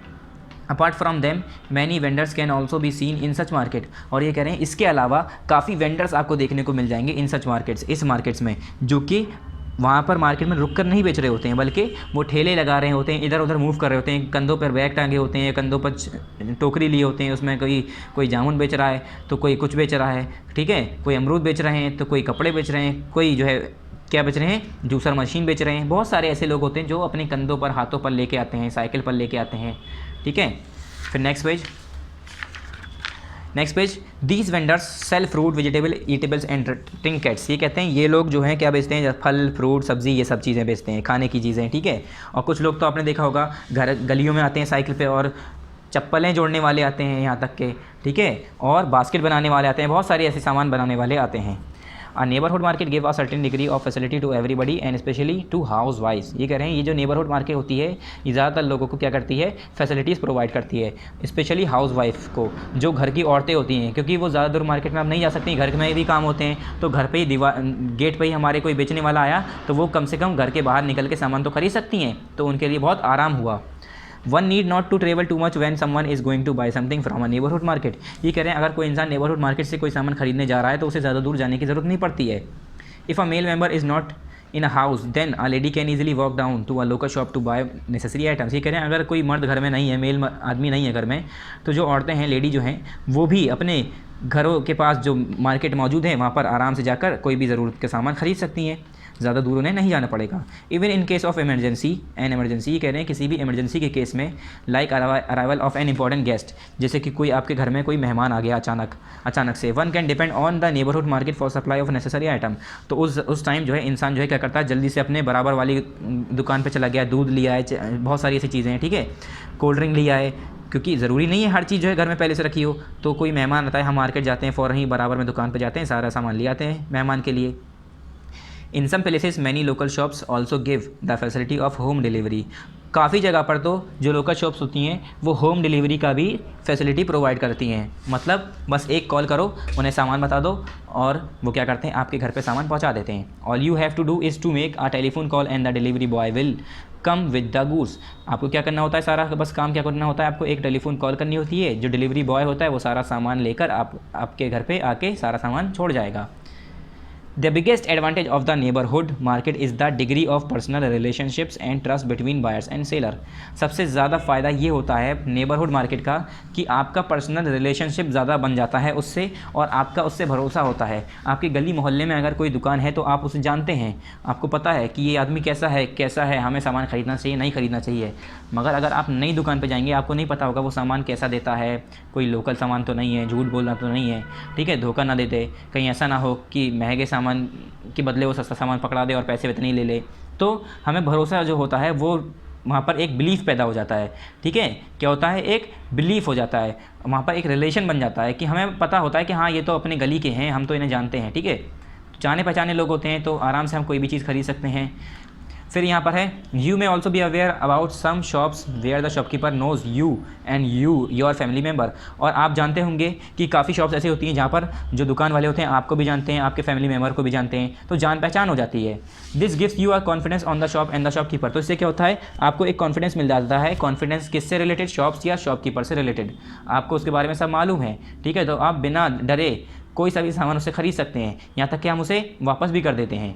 Apart from them many vendors can also be seen in such market. और ये कह रहे हैं इसके अलावा काफ़ी वेंडर्स आपको देखने को मिल जाएंगे इन सच मार्केट्स, इस मार्केट्स में, जो कि वहाँ पर मार्केट में रुक कर नहीं बेच रहे होते हैं, बल्कि वो ठेले लगा रहे होते हैं, इधर उधर मूव कर रहे होते हैं, कंधों पर बैग टांगे होते हैं, कंधों पर टोकरी लिए होते हैं, उसमें कोई जामुन बेच रहा है तो कोई कुछ बेच रहा है, ठीक है, कोई अमरूद बेच रहे हैं तो कोई कपड़े बेच रहे हैं, कोई जो है क्या बेच रहे हैं, जूसर मशीन बेच रहे हैं। बहुत सारे ऐसे लोग होते हैं जो अपने कंधों पर, हाथों पर लेके आते हैं, साइकिल पर लेके आते हैं। ठीक है, फिर next page, these vendors sell fruit, vegetable, edibles and trinkets. ये कहते हैं ये लोग जो हैं क्या बेचते हैं, फल, फ्रूट, सब्जी, ये सब चीज़ें बेचते हैं, खाने की चीज़ें। ठीक है, और कुछ लोग तो आपने देखा होगा घर गलियों में आते हैं साइकिल पे, और चप्पलें जोड़ने वाले आते हैं यहाँ तक के, ठीक है, और बास्केट बनाने वाले आते हैं, बहुत सारे ऐसे सामान बनाने वाले आते हैं। A neighborhood market give a certain degree of facility to everybody and especially to housewives। ये कह रहे हैं ये जो नेबरहुड मार्केट होती है ये ज़्यादातर लोगों को क्या करती है, फैसिलिटीज़ प्रोवाइड करती है, स्पेशली हाउस वाइफ को, जो घर की औरतें होती हैं, क्योंकि वो ज़्यादा दूर मार्केट में अब नहीं जा सकती, घर में भी काम होते हैं, तो घर पे ही गेट पे ही हमारे कोई बेचने वाला आया तो वो कम से कम घर के बाहर निकल के सामान तो खरीद सकती हैं, तो उनके लिए बहुत आराम हुआ। One need not to travel too much when someone is going to buy something from a neighbourhood market. ये कह रहे हैं अगर कोई इंसान नेबरहुड मार्केट से कोई सामान खरीदने जा रहा है तो उसे ज़्यादा दूर जाने की ज़रूरत नहीं पड़ती है। If a male member is not in a house then a lady can easily walk down to a local shop to buy necessary items. ये कह रहे हैं अगर कोई मर्द घर में नहीं है, मेल आदमी नहीं है घर में, तो जो औरतें हैं, लेडी जो हैं, वो भी अपने घरों के पास जो मार्केट मौजूद है वहाँ पर आराम से जाकर कोई भी ज़रूरत के सामान खरीद सकती हैं, ज़्यादा दूर उन्हें नहीं जाना पड़ेगा। Even in case of emergency an emergency, कह रहे हैं किसी भी इमरजेंसी के केस में, like arrival of an important guest, जैसे कि कोई आपके घर में कोई मेहमान आ गया अचानक से, one can depend on the neighbourhood market for supply of necessary item. तो उस टाइम जो है इंसान जो है क्या करता है, जल्दी से अपने बराबर वाली दुकान पर चला गया, दूध लिया है, बहुत सारी ऐसी चीज़ें हैं, ठीक है, कोल्ड ड्रिंक लिया है, क्योंकि ज़रूरी नहीं है हर चीज़ जो है घर में पहले से रखी हो, तो कोई मेहमान आता है, हम मार्केट जाते हैं, फ़ौरन ही बराबर में दुकान पर जाते हैं, सारा सामान ले आते हैं मेहमान के लिए। In some places many local shops also give the facility of home delivery. काफ़ी जगह पर तो जो लोकल शॉप्स होती हैं वो होम डिलीवरी का भी फैसिलिटी प्रोवाइड करती हैं, मतलब बस एक कॉल करो, उन्हें सामान बता दो और वो क्या करते हैं, आपके घर पे सामान पहुंचा देते हैं। All you have to do is to make a telephone call and the delivery boy will come with the goods. आपको क्या करना होता है, सारा बस काम क्या करना होता है, आपको एक टेलीफोन कॉल करनी होती है, जो डिलीवरी बॉय होता है वो सारा सामान लेकर आपके घर पर आके सारा सामान छोड़ जाएगा। The biggest advantage of the neighbourhood market is the degree of personal relationships and trust between buyers and seller. सबसे ज़्यादा फ़ायदा ये होता है नेबरहुड मार्केट का कि आपका पर्सनल रिलेशनशिप ज़्यादा बन जाता है उससे, और आपका उससे भरोसा होता है। आपके गली मोहल्ले में अगर कोई दुकान है तो आप उसे जानते हैं, आपको पता है कि ये आदमी कैसा है, हमें सामान ख़रीदना चाहिए नहीं ख़रीदना चाहिए। मगर अगर आप नई दुकान पर जाएंगे, आपको नहीं पता होगा वो सामान कैसा देता है, कोई लोकल सामान तो नहीं है, झूठ बोलना तो नहीं है, ठीक है, धोखा ना देते, कहीं ऐसा ना हो कि महंगे सामान के बदले वो सस्ता सामान पकड़ा दे और पैसे इतने ही ले ले। तो हमें भरोसा जो होता है वो वहाँ पर एक बिलीफ पैदा हो जाता है, ठीक है, क्या होता है, एक बिलीफ हो जाता है, वहाँ पर एक रिलेशन बन जाता है कि हमें पता होता है कि हाँ ये तो अपने गली के हैं, हम तो इन्हें जानते हैं, ठीक है, जाने पहचाने लोग होते हैं तो आराम से हम कोई भी चीज़ खरीद सकते हैं। फिर यहाँ पर है you may also be aware about some shops where the shopkeeper knows you and your family member. और आप जानते होंगे कि काफ़ी शॉप्स ऐसी होती हैं जहाँ पर जो दुकान वाले होते हैं आपको भी जानते हैं, आपके फैमिली मेम्बर को भी जानते हैं, तो जान पहचान हो जाती है। This gives you a confidence on the shop and the shopkeeper. तो इससे क्या होता है, आपको एक कॉन्फिडेंस मिल जाता है। कॉन्फिडेंस किससे रिलेटेड, शॉप्स या शॉपकीपर से रिलेटेड, आपको उसके बारे में सब मालूम है, ठीक है, तो आप बिना डरे कोई सा भी सामान उससे खरीद सकते हैं, यहाँ तक कि हम उसे वापस भी कर देते हैं,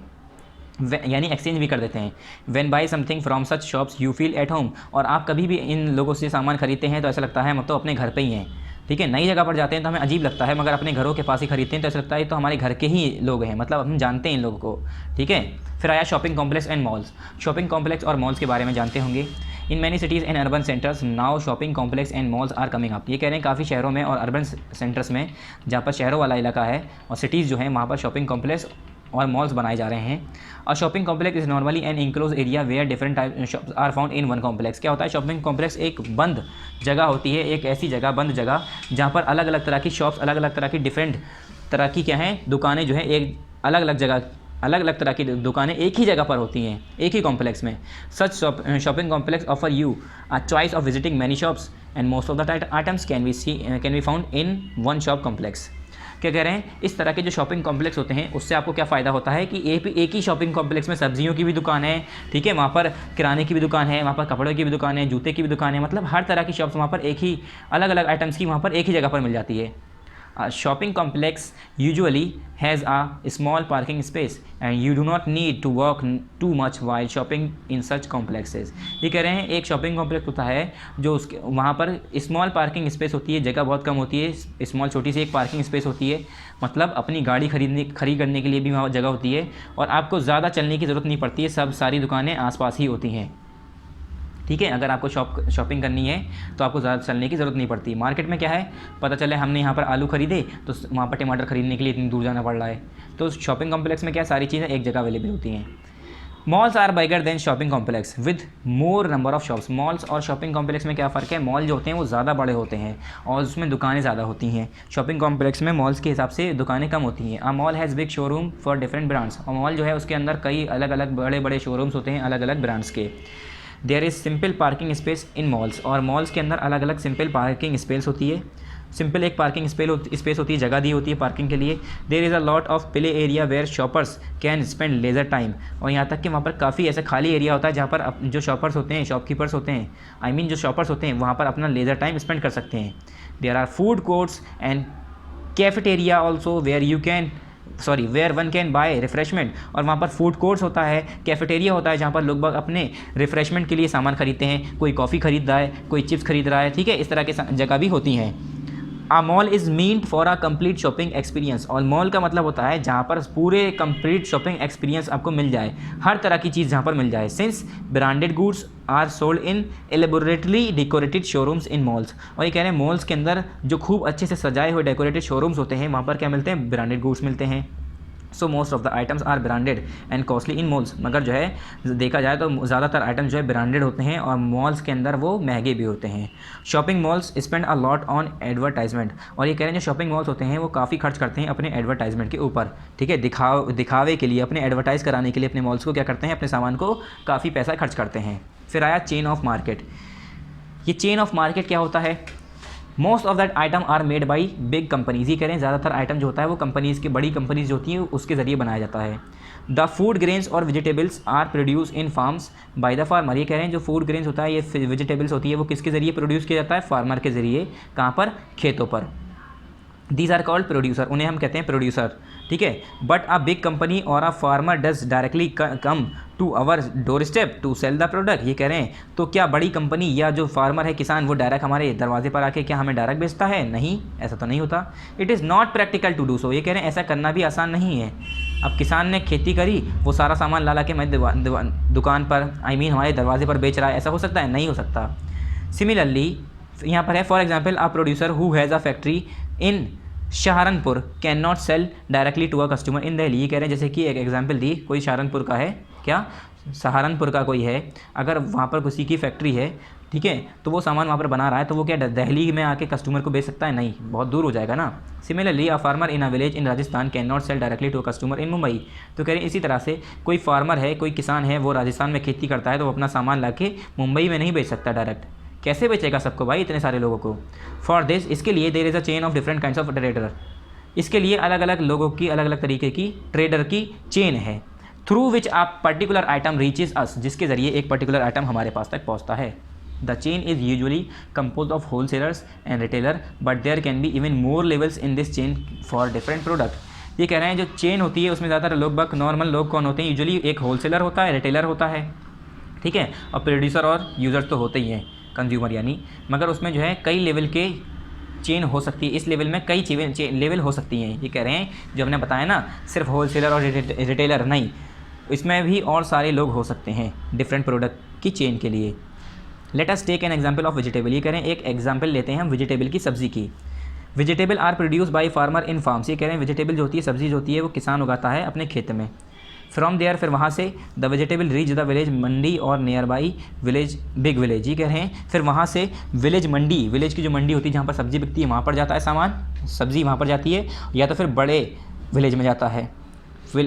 यानी एक्सचेंज भी कर देते हैं। When by something from such shops you feel at home. और आप कभी भी इन लोगों से सामान खरीदते हैं तो ऐसा लगता है हम तो अपने घर पे ही हैं, ठीक है, नई जगह पर जाते हैं तो हमें अजीब लगता है, मगर अपने घरों के पास ही खरीदते हैं तो ऐसा लगता है तो हमारे घर के ही लोग हैं, मतलब हम जानते हैं इन लोगों को, ठीक है। फिर आया shopping complex and malls. Shopping complex और मॉल्स के बारे में जानते होंगे। In many cities and urban centres now shopping complex and malls are coming up. ये कह रहे हैं काफ़ी शहरों में और अर्बन सेंटर्स में, जहाँ पर शहरों वाला इलाका है और सिटीज़ जो हैं वहाँ पर शॉपिंग कॉम्प्लेक्स और मॉल्स बनाए जा रहे हैं। और shopping complex is normally an enclose area where different type shops are found in one complex. क्या होता है, शॉपिंग कॉम्प्लेक्स एक बंद जगह होती है, एक ऐसी जगह, बंद जगह, जहाँ पर अलग अलग तरह की शॉप्स, अलग अलग तरह की डिफरेंट तरह की क्या हैं, दुकानें जो है एक अलग अलग जगह, अलग अलग तरह की दुकानें एक ही जगह पर होती हैं, एक ही कॉम्प्लेक्स में। Such shopping complex offer you a choice of visiting many shops and most of the items can be found in one shop complex. क्या कह रहे हैं, इस तरह के जो शॉपिंग कॉम्प्लेक्स होते हैं उससे आपको क्या फ़ायदा होता है कि एक ही शॉपिंग कॉम्प्लेक्स में सब्जियों की भी दुकान है, ठीक है, वहाँ पर किराने की भी दुकान है, वहाँ पर कपड़ों की भी दुकान है, जूते की भी दुकान है, मतलब हर तरह की शॉप्स वहाँ पर एक ही, अलग अलग आइटम्स की वहाँ पर एक ही जगह पर मिल जाती है। Shopping complex usually has a small parking space and you do not need to walk too much while shopping in such complexes। ये कह रहे हैं एक शॉपिंग कॉम्प्लेक्स होता है जो उसके वहाँ पर स्मॉल पार्किंग स्पेस होती है, जगह बहुत कम होती है, स्मॉल छोटी सी एक पार्किंग स्पेस होती है, मतलब अपनी गाड़ी खड़ी करने के लिए भी वहाँ जगह होती है और आपको ज़्यादा चलने की ज़रूरत नहीं पड़ती है, सब सारी दुकानें आसपास ही होती हैं, ठीक है। अगर आपको शॉपिंग करनी है तो आपको ज़्यादा चलने की ज़रूरत नहीं पड़ती। मार्केट में क्या है, पता चले हमने यहाँ पर आलू खरीदे तो वहाँ पर टमाटर खरीदने के लिए इतनी दूर जाना पड़ रहा है, तो शॉपिंग कॉम्प्लेक्स में क्या सारी चीज़ें एक जगह अवेलेबल होती हैं। Malls are bigger than shopping complex with more number of shops. Malls और शॉपिंग कॉम्प्लेक्स में क्या फ़र्क है, मॉल जो होते हैं वो ज़्यादा बड़े होते हैं और उसमें दुकानें ज़्यादा होती हैं। शॉपिंग कॉम्प्लेक्स में मॉल्स के हिसाब से दुकानें कम होती हैं। A mall has big showroom for different brands. और मॉल जो है उसके अंदर कई अलग अलग बड़े बड़े शोरूम्स होते हैं अलग अलग ब्रांड्स के। There is simple parking space in malls. और मॉल्स के अंदर अलग अलग सिंपल पार्किंग स्पेस होती है। सिंपल एक पार्किंग स्पेस होती है, जगह दी होती है पार्किंग के लिए। There is a lot of play area where shoppers can spend leisure time. और यहाँ तक कि वहाँ पर काफ़ी ऐसा खाली एरिया होता है जहाँ पर जो शॉपर्स होते हैं, शॉपकीपर्स होते हैं, जो शॉपर्स होते हैं वहाँ पर अपना लेजर टाइम स्पेंड कर सकते हैं। There are food courts and cafeteria also where one can buy refreshment. और वहाँ पर फूड कोर्ट्स होता है, कैफेटेरिया होता है जहाँ पर लोग अपने रिफ्रेशमेंट के लिए सामान खरीदते हैं, कोई कॉफ़ी खरीद रहा है, कोई चिप्स खरीद रहा है, ठीक है, इस तरह की जगह भी होती हैं। A mall is meant for a complete shopping experience. और मॉल का मतलब होता है जहाँ पर पूरे कम्प्लीट शॉपिंग एक्सपीरियंस आपको मिल जाए, हर तरह की चीज़ जहाँ पर मिल जाए। Since branded goods are sold in elaborately decorated showrooms in malls. और ये कह रहे हैं मॉल्स के अंदर जो खूब अच्छे से सजाए हुए डेकोरेटेड शोरूम्स होते हैं वहाँ पर क्या मिलते हैं, ब्रांडेड गुड्स मिलते हैं। So most of the items are branded and costly in malls. मगर जो है देखा जाए तो ज़्यादातर आइटम्स जो है ब्रांडेड होते हैं और मॉल्स के अंदर वो महंगे भी होते हैं। Shopping malls spend a lot on advertisement. और ये कह रहे हैं जो शॉपिंग मॉल्स होते हैं वो काफ़ी खर्च करते हैं अपने एडवर्टाइजमेंट के ऊपर, ठीक है, दिखावे के लिए, अपने एडवर्टाइज़ कराने के लिए अपने मॉल्स को क्या करते हैं, अपने सामान को काफ़ी पैसा खर्च करते हैं। फिर आया चेन ऑफ मार्केट। ये चेन ऑफ मार्केट क्या होता है, most of that item are made by big companies. ये कह रहे हैं ज़्यादातर आइटम जो होता है वो कंपनीज़ की, बड़ी कंपनीज जो होती हैं उसके ज़रिए बनाया जाता है। द फूड ग्रेन्स और vegetables are produce in farms by the farmer. ये कह रहे हैं जो फूड ग्रेन्स होता है, ये वेजिटेबल्स होती है, वो किसके ज़रिए प्रोड्यूस किया जाता है, फार्मर के ज़रिए। कहाँ पर, खेतों पर। दीज आर कॉल्ड प्रोड्यूसर, उन्हें हम कहते हैं प्रोड्यूसर, ठीक है। बट अ बिग कंपनी और a farmer does directly come to our door step to sell the product. ये कह रहे हैं तो क्या बड़ी कंपनी या जो फार्मर है किसान वो डायरेक्ट हमारे दरवाजे पर आके क्या हमें डायरेक्ट बेचता है? नहीं, ऐसा तो नहीं होता। It is not practical to do so, ये कह रहे हैं ऐसा करना भी आसान नहीं है। अब किसान ने खेती करी, वो सारा सामान ला के हमारी दुकान पर हमारे दरवाजे पर बेच रहा है, ऐसा हो सकता है? नहीं हो सकता। सिमिलरली यहाँ पर है for example a producer who has a factory in Saharanpur can not sell directly to a customer in Delhi. ये कह रहे हैं जैसे कि एक एग्जांपल दी, कोई सहारनपुर का है, क्या सहारनपुर का कोई है, अगर वहाँ पर किसी की फैक्ट्री है, ठीक है, तो वो सामान वहाँ पर बना रहा है, तो वो क्या दिल्ली में आके कस्टमर को बेच सकता है? नहीं, बहुत दूर हो जाएगा ना। Similarly a farmer in a village in Rajasthan can not sell directly to a customer in Mumbai. तो कह रहे हैं इसी तरह से कोई फार्मर है, कोई किसान है, वो राजस्थान में खेती करता है, तो वो अपना सामान ला के मुंबई में नहीं बेच सकता डायरेक्ट। कैसे बेचेगा सबको भाई, इतने सारे लोगों को? फॉर दिस, इसके लिए there is a chain of different kinds of trader. इसके लिए अलग अलग लोगों की अलग अलग तरीके की ट्रेडर की चेन है। Through which a particular item reaches us, जिसके ज़रिए एक पर्टिकुलर आइटम हमारे पास तक पहुंचता है। The chain is usually compose of whole sellers and retailer, but there can be even more levels in this chain for different product. ये कह रहे हैं जो चेन होती है उसमें ज़्यादातर लोग नॉर्मल लोग कौन होते हैं? यूजुअली एक होल सेलर होता है, रिटेलर होता है, ठीक है, और प्रोड्यूसर और यूज़र तो होते ही हैं, कंज्यूमर यानी, मगर उसमें जो है कई लेवल के चेन हो सकती है। इस लेवल में कई लेवल हो सकती हैं। ये कह रहे हैं जो हमने बताया ना, सिर्फ होल सेलर और रिटेलर नहीं, इसमें भी और सारे लोग हो सकते हैं डिफरेंट प्रोडक्ट की चेन के लिए। Let us take an example of vegetable. ये कह रहे हैं एक एग्जांपल लेते हैं हम वेजिटेबल की, सब्जी की। Vegetable are produce by farmer in farms. ये कह रहे हैं वेजिटेबल जो होती है, सब्जी जो होती है, वो किसान उगाता है अपने खेत में। फ्रॉम देयर, फिर वहाँ से the vegetable reach the village mandi और near by village big village. ये कह रहे हैं फिर वहाँ से विलेज मंडी, विलेज की जो मंडी होती है जहाँ पर सब्जी बिकती है, वहाँ पर जाता है सामान, सब्जी वहाँ पर जाती है, या तो फिर बड़े विलेज में जाता है।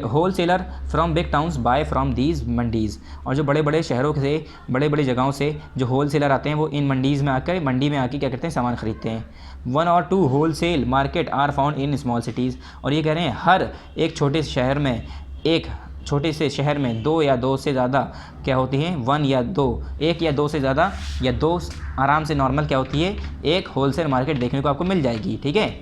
Whole seller from big towns buy from these mandis. और जो बड़े बड़े शहरों से, बड़े बड़े जगहों से जो होल सेलर आते हैं, वो इन मंडीज़ में आकर, मंडी में आके क्या करते हैं? सामान खरीदते हैं। 1 or 2 whole cell market are found in small cities. और ये कह रहे हैं हर एक छोटे शहर में, एक छोटे से शहर में 2 या 2 से ज़्यादा क्या होती हैं? 1 या 2, 1 या 2 से ज़्यादा या 2 आराम से नॉर्मल क्या होती है? एक होलसेल मार्केट देखने को आपको मिल जाएगी, ठीक है।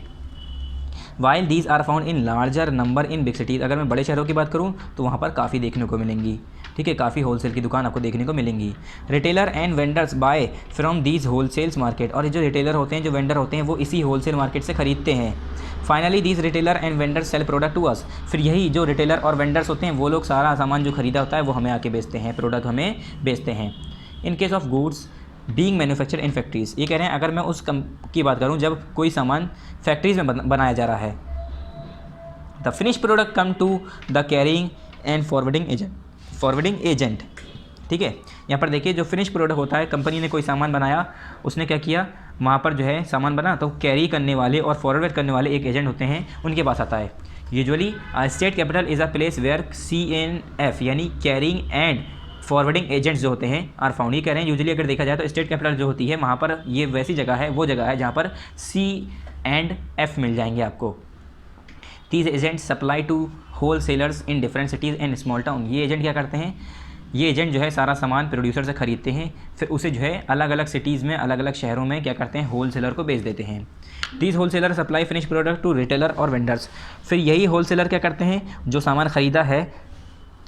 While these are found in larger number in big cities. अगर मैं बड़े शहरों की बात करूँ तो वहाँ पर काफ़ी देखने को मिलेंगी, ठीक है, काफ़ी होलसेल की दुकान आपको देखने को मिलेंगी। Retailer and vendors buy from these wholesales market. और ये जो रिटेलर होते हैं, जो वेंडर होते हैं, वो इसी होलसेल मार्केट से ख़रीदते हैं। Finally these retailer and vendors sell product to us. फिर यही जो रिटेलर और वेंडर्स होते हैं, वो लोग सारा सामान जो खरीदा होता है वो हमें आके बेचते हैं, प्रोडक्ट हमें बेचते हैं। In case of goods being manufacture in factories. ये कह रहे हैं अगर मैं उस की बात करूँ जब कोई सामान फैक्ट्रीज़ में बनाया जा रहा है, the finish product come to the carrying and forwarding agent, ठीक है। यहाँ पर देखिए जो फिनिश प्रोडक्ट होता है, कंपनी ने कोई सामान बनाया, उसने क्या किया, वहाँ पर जो है सामान बना, तो कैरी करने वाले और फॉरवर्ड करने वाले एक एजेंट होते हैं, उनके पास आता है। Usually state capital is a place where CNF यानी कैरिंग एंड फॉरवर्डिंग एजेंट्स जो होते हैं आर फाउंड। ये कह रहे हैं यूजुअली अगर देखा जाए तो स्टेट कैपिटल जो होती है वहाँ पर ये वैसी जगह है, वो जगह है जहाँ पर C&F मिल जाएंगे आपको। These agents supply to wholesalers in different cities and small town। ये एजेंट क्या करते हैं? ये एजेंट जो है सारा सामान प्रोड्यूसर से ख़रीदते हैं, फिर उसे जो है अलग अलग सिटीज़ में, अलग अलग शहरों में क्या करते हैं? होलसेलर को बेच देते हैं। These wholesaler supply finish product to retailer और वेंडर्स। फिर यही होलसेलर क्या करते हैं? जो सामान ख़रीदा है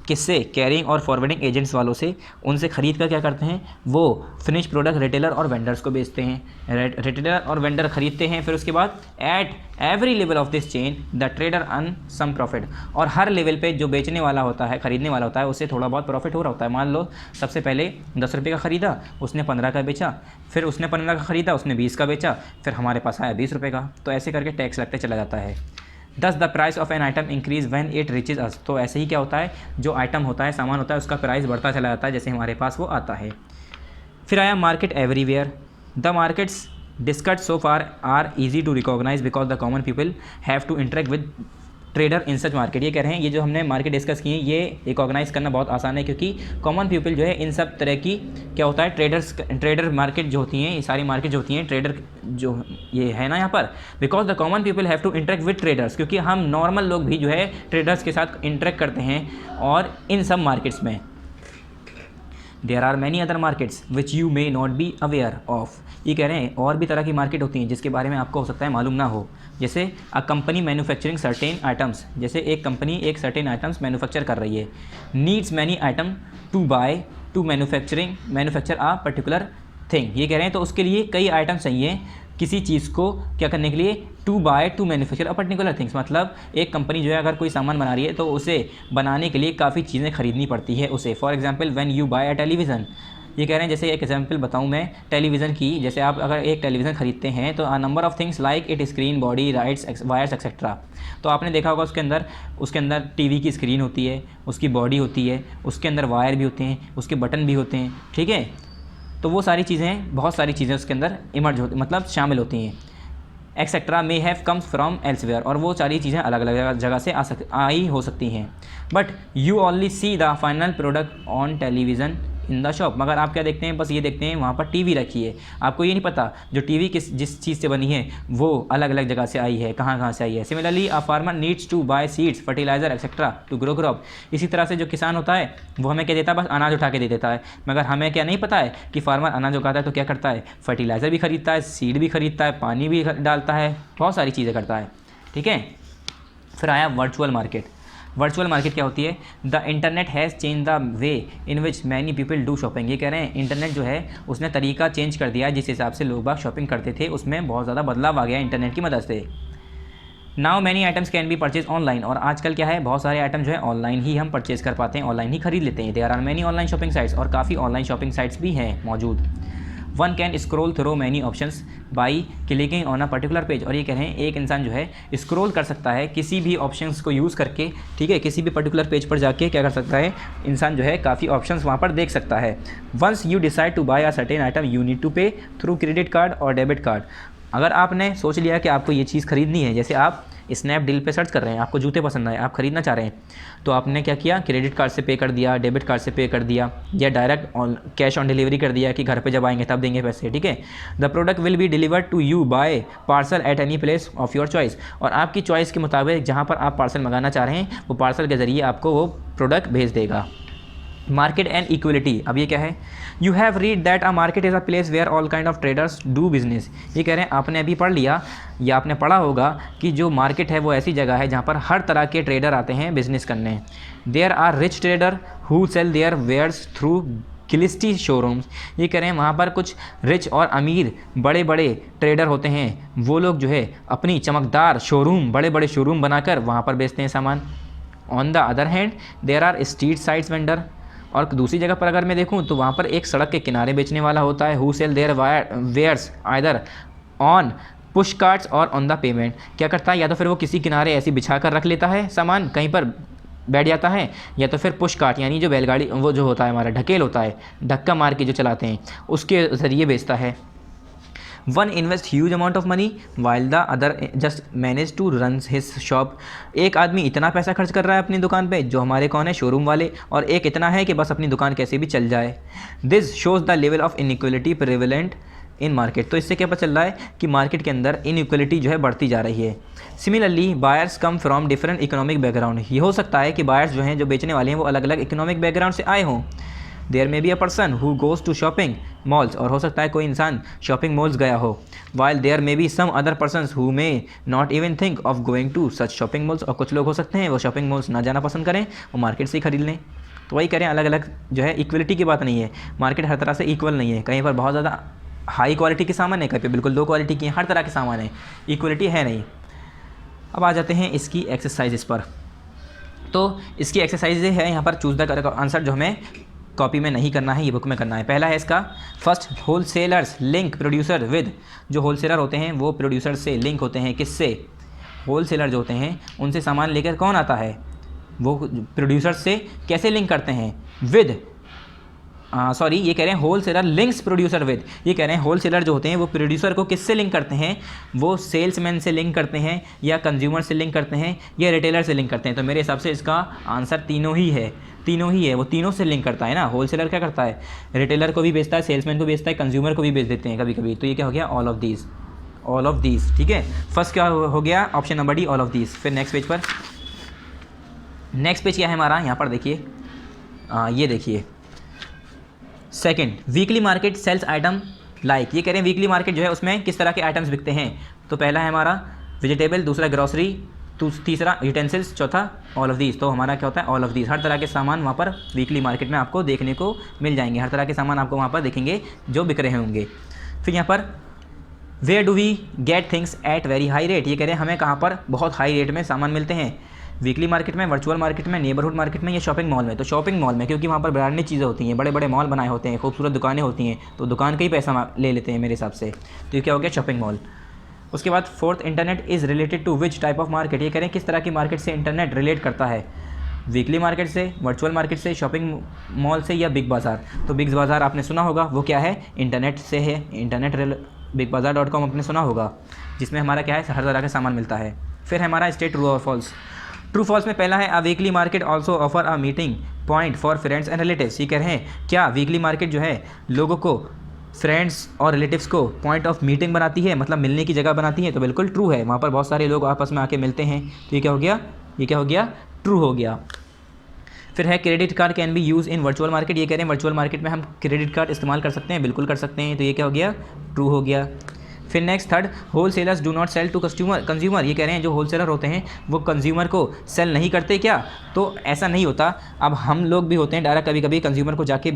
किससे? कैरिंग और फॉरवर्डिंग एजेंट्स वालों से, उनसे ख़रीद कर क्या करते हैं? वो फिनिश प्रोडक्ट रिटेलर और वेंडर्स को बेचते हैं। रिटेलर और वेंडर ख़रीदते हैं, फिर उसके बाद at every level of this chain the trader earn some profit. और हर लेवल पे जो बेचने वाला होता है, ख़रीदने वाला होता है, उससे थोड़ा बहुत प्रॉफिट हो रहा होता है। मान लो सबसे पहले 10 रुपये का ख़रीदा, उसने 15 का बेचा, फिर उसने 15 का ख़रीदा, उसने 20 का बेचा, फिर हमारे पास आया 20 रुपये का। तो ऐसे करके टैक्स लगते चला जाता है। Thus the price of an item increase when it reaches us. तो ऐसे ही क्या होता है, जो आइटम होता है, सामान होता है, उसका प्राइस बढ़ता चला जाता है जैसे हमारे पास वो आता है। फिर आया market everywhere. The markets discussed so far are easy to recognise because the common people have to interact with trader in such market. ये कह रहे हैं ये जो हमने मार्केट डिस्कस किए ये रिकॉग्नाइज करना बहुत आसान है, क्योंकि कॉमन पीपल जो है इन सब तरह की क्या होता है, ट्रेडर मार्केट जो होती हैं, ये सारी मार्केट जो होती हैं, ट्रेडर जो ये है ना यहाँ पर, because the common people have to interact with traders, क्योंकि हम नॉर्मल लोग भी जो है ट्रेडर्स के साथ इंटरेक्ट करते हैं और इन सब मार्केट्स में। There are many other markets which you may not be aware of. ये कह रहे हैं और भी तरह की मार्केट होती हैं जिसके बारे में आपको हो सकता है मालूम ना हो। जैसे a company manufacturing certain items, जैसे एक कंपनी एक सर्टेन आइटम्स मैन्युफैक्चर कर रही है, needs many item to buy to manufacture a particular thing. ये कह रहे हैं तो उसके लिए कई आइटम चाहिए किसी चीज़ को क्या करने के लिए, to buy to manufacture a particular things. मतलब एक कंपनी जो है अगर कोई सामान बना रही है तो उसे बनाने के लिए काफ़ी चीज़ें खरीदनी पड़ती है उसे। For example when you buy a television, ये कह रहे हैं जैसे एक एग्जांपल बताऊं मैं टेलीविज़न की, जैसे आप अगर एक टेलीविज़न खरीदते हैं तो a number of things like it screen body rights wires etcetera. तो आपने देखा होगा उसके अंदर टीवी की स्क्रीन होती है, उसकी बॉडी होती है, उसके अंदर वायर भी होते हैं, उसके बटन भी होते हैं, ठीक है। तो वो सारी चीज़ें, बहुत सारी चीज़ें उसके अंदर इमर्ज होती, मतलब शामिल होती हैं। Etcetera may have comes from elsewhere, और वो सारी चीज़ें अलग अलग जगह से आई हो सकती हैं। But you only see the final product on television in the shop. मगर आप क्या देखते हैं, बस ये देखते हैं वहाँ पर टीवी रखी है, आपको ये नहीं पता जो टीवी जिस चीज़ से बनी है वो अलग अलग जगह से आई है, कहाँ से आई है। Similarly a farmer needs to buy seeds fertiliser etcetera to grow crop. इसी तरह से जो किसान होता है वो हमें क्या देता है, बस अनाज उठा के दे देता है, मगर हमें क्या नहीं पता है कि फार्मर अनाज उगाता है तो क्या करता है, फर्टिलाइज़र भी खरीदता है, सीड भी खरीदता है, पानी भी डालता है, बहुत सारी चीज़ें करता है, ठीक है। फिर आया वर्चुअल मार्केट। वर्चुअल मार्केट क्या होती है, the internet has change the way in which many people do shopping. ये कह रहे हैं इंटरनेट जो है उसने तरीका चेंज कर दिया है, जिस हिसाब से लोग बाग शॉपिंग करते थे उसमें बहुत ज़्यादा बदलाव आ गया इंटरनेट की मदद से। Now many items can be purchase online, और आजकल क्या है, बहुत सारे आइटम जो है ऑनलाइन ही हम परचेज कर पाते हैं, ऑनलाइन ही खरीद लेते हैं। There are many online shopping sites, और काफ़ी ऑनलाइन शॉपिंग साइट्स भी हैं मौजूद। One can scroll through many options by clicking on a particular page, और ये कह रहे हैं एक इंसान जो है स्क्रॉल कर सकता है किसी भी ऑप्शंस को यूज़ करके, ठीक है, किसी भी पर्टिकुलर पेज पर जाके क्या कर सकता है इंसान जो है काफ़ी ऑप्शंस वहाँ पर देख सकता है। Once you decide to buy a certain item you need to pay through credit card और डेबिट कार्ड। अगर आपने सोच लिया कि आपको ये चीज़ खरीदनी है, जैसे आप स्नैपडील पे सर्च कर रहे हैं, आपको जूते पसंद आए, आप खरीदना चाह रहे हैं, तो आपने क्या किया, क्रेडिट कार्ड से पे कर दिया, डेबिट कार्ड से पे कर दिया, या डायरेक्ट कैश ऑन डिलीवरी कर दिया कि घर पे जब आएंगे तब देंगे पैसे, ठीक है। The product will be delivered to you by parcel at any place of your choice, और आपकी चॉइस के मुताबिक जहाँ पर आप पार्सल मंगाना चाह रहे हैं वो पार्सल के ज़रिए आपको वो प्रोडक्ट भेज देगा। मार्केट एंड इक्वलिटी, अब ये क्या है, you have read that a market is a place where all kind of traders do business. ये कह रहे हैं आपने अभी पढ़ लिया या आपने पढ़ा होगा कि जो मार्केट है वो ऐसी जगह है जहाँ पर हर तरह के ट्रेडर आते हैं बिजनेस करने। There are rich trader who sell their wares through glitzy showrooms. ये कह रहे हैं वहाँ पर कुछ रिच और अमीर बड़े बड़े ट्रेडर होते हैं, वो लोग जो है अपनी चमकदार शोरूम, बड़े बड़े शोरूम बनाकर वहाँ पर बेचते हैं सामान। On the other hand there are street sides vendor, और दूसरी जगह पर अगर मैं देखूं तो वहाँ पर एक सड़क के किनारे बेचने वाला होता है, who sell their wares either on push carts और ऑन द पेमेंट। क्या करता है, या तो फिर वो किसी किनारे ऐसी बिछा कर रख लेता है सामान, कहीं पर बैठ जाता है, या तो फिर पुश कार्ट यानी जो बैलगाड़ी वो जो होता है हमारा ढकेल होता है, धक्का मार के जो चलाते हैं, उसके ज़रिए बेचता है। One invest huge amount of money while the other just manage to run his shop. एक आदमी इतना पैसा खर्च कर रहा है अपनी दुकान पे, जो हमारे कौन है, शोरूम वाले, और एक इतना है कि बस अपनी दुकान कैसे भी चल जाए। This shows the level of inequality prevalent in market. तो इससे क्या पता चल रहा है कि मार्केट के अंदर इनइक्वलिटी जो है बढ़ती जा रही है। Similarly buyers come from different economic background. ये हो सकता है कि बायर्स जो हैं, जो बेचने वाले हैं, वो अलग अलग इकोनॉमिक बैकग्राउंड से आए हों। There may be a person who goes to shopping malls, और हो सकता है कोई इंसान शॉपिंग मॉल्स गया हो। While there may be some other persons who may not even think of going to such shopping malls, और कुछ लोग हो सकते हैं वो शॉपिंग मॉल्स ना जाना पसंद करें, वो मार्केट से ही खरीद लें। तो वही करें, अलग अलग जो है इक्वलिटी की बात नहीं है, मार्केट हर तरह से इक्वल नहीं है, कहीं पर बहुत ज़्यादा हाई क्वालिटी के सामान है, कहीं पर बिल्कुल लो क्वालिटी की, हर तरह के सामान है, इक्वलिटी है नहीं। अब आ जाते हैं इसकी एक्सरसाइज पर। तो इसकी एक्सरसाइज है यहाँ पर, चूज़ द करेक्ट आंसर, जो हमें कॉपी में नहीं करना है, ये बुक में करना है। पहला है इसका, first wholesalers link producer with. जो होलसेलर होते हैं वो प्रोड्यूसर से लिंक होते हैं, किससे, होलसेलर जो होते हैं उनसे सामान लेकर कौन आता है, वो प्रोड्यूसर से कैसे लिंक करते हैं, विद सॉरी ये कह रहे हैं होलसेलर लिंक्स प्रोड्यूसर विद। ये कह रहे हैं होलसेलर जो होते हैं वो प्रोड्यूसर को किससे लिंक करते हैं, वो सेल्समैन से लिंक करते हैं, या कंज्यूमर से लिंक करते हैं, या रिटेलर से लिंक करते हैं। तो मेरे हिसाब से इसका आंसर तीनों ही है, तीनों ही है, वो तीनों से लिंक करता है ना। होलसेलर क्या करता है, रिटेलर को भी बेचता है, सेल्समैन को बेचता है, कंज्यूमर को भी बेच देते हैं कभी कभी। तो ये क्या हो गया, ऑल ऑफ दीज, ठीक है। फर्स्ट क्या हो गया, option number D, all of these. फिर नेक्स्ट पेज पर, नेक्स्ट पेज क्या है हमारा, यहाँ पर देखिए, ये देखिए, second, weekly market sales item like, ये कह रहे हैं वीकली मार्केट जो है उसमें किस तरह के आइटम्स बिकते हैं। तो पहला है हमारा वेजिटेबल, दूसरा ग्रॉसरी, तीसरा यूटेंसिल्स, चौथा ऑल ऑफ दीज। तो हमारा क्या होता है ऑल ऑफ दीज। हर तरह के सामान वहाँ पर वीकली मार्केट में आपको देखने को मिल जाएंगे, हर तरह के सामान आपको वहाँ पर देखेंगे जो बिक रहे होंगे। फिर यहाँ पर where do we get things at very high rate, ये कह रहे हैं हमें कहाँ पर बहुत हाई रेट में सामान मिलते हैं। वीकली मार्केट में, वर्चुअल मार्केट में, नेबरहुड मार्केट में या शॉपिंग मॉल में। तो शॉपिंग मॉल में क्योंकि वहाँ पर ब्रांडेड चीज़ें होती हैं, बड़े बड़े मॉल बनाए होते हैं, खूबसूरत दुकानें होती हैं, तो दुकान का ही पैसा ले लेते हैं मेरे हिसाब से। तो ये क्या हो गया शॉपिंग मॉल। उसके बाद fourth, internet is related to which type of market, ये कह रहे हैं किस तरह की मार्केट से इंटरनेट रिलेट करता है। वीकली मार्केट से, वर्चुअल मार्केट से, शॉपिंग मॉल से या बिग बाज़ार। तो बिग बाज़ार आपने सुना होगा, वो क्या है इंटरनेट से है, इंटरनेट bigbazaar.com आपने सुना होगा, जिसमें हमारा क्या है हर तरह का सामान मिलता है। फिर हमारा स्टेट ट्रू और फॉल्स। ट्रू फॉल्स में पहला है अ weekly market also offer a meeting point for friends and relatives, ये कह रहे हैं क्या वीकली मार्केट जो है लोगों को, फ्रेंड्स और रिलेटिव्स को पॉइंट ऑफ मीटिंग बनाती है, मतलब मिलने की जगह बनाती है। तो बिल्कुल ट्रू है, वहाँ पर बहुत सारे लोग आपस में आके मिलते हैं। तो ये क्या हो गया, ये क्या हो गया ट्रू हो गया। फिर है credit card can be use in virtual market, ये कह रहे हैं वर्चुअल मार्केट में हम क्रेडिट कार्ड इस्तेमाल कर सकते हैं, बिल्कुल कर सकते हैं। तो ये क्या हो गया ट्रू हो गया। फिर next third, wholesalers do not sell to consumer, ये कह रहे हैं जो होल सेलर होते हैं वो कंज्यूमर को सेल नहीं करते क्या। तो ऐसा नहीं होता, अब हम लोग भी होते हैं डायरेक्ट कभी कभी कंज्यूमर को जाके,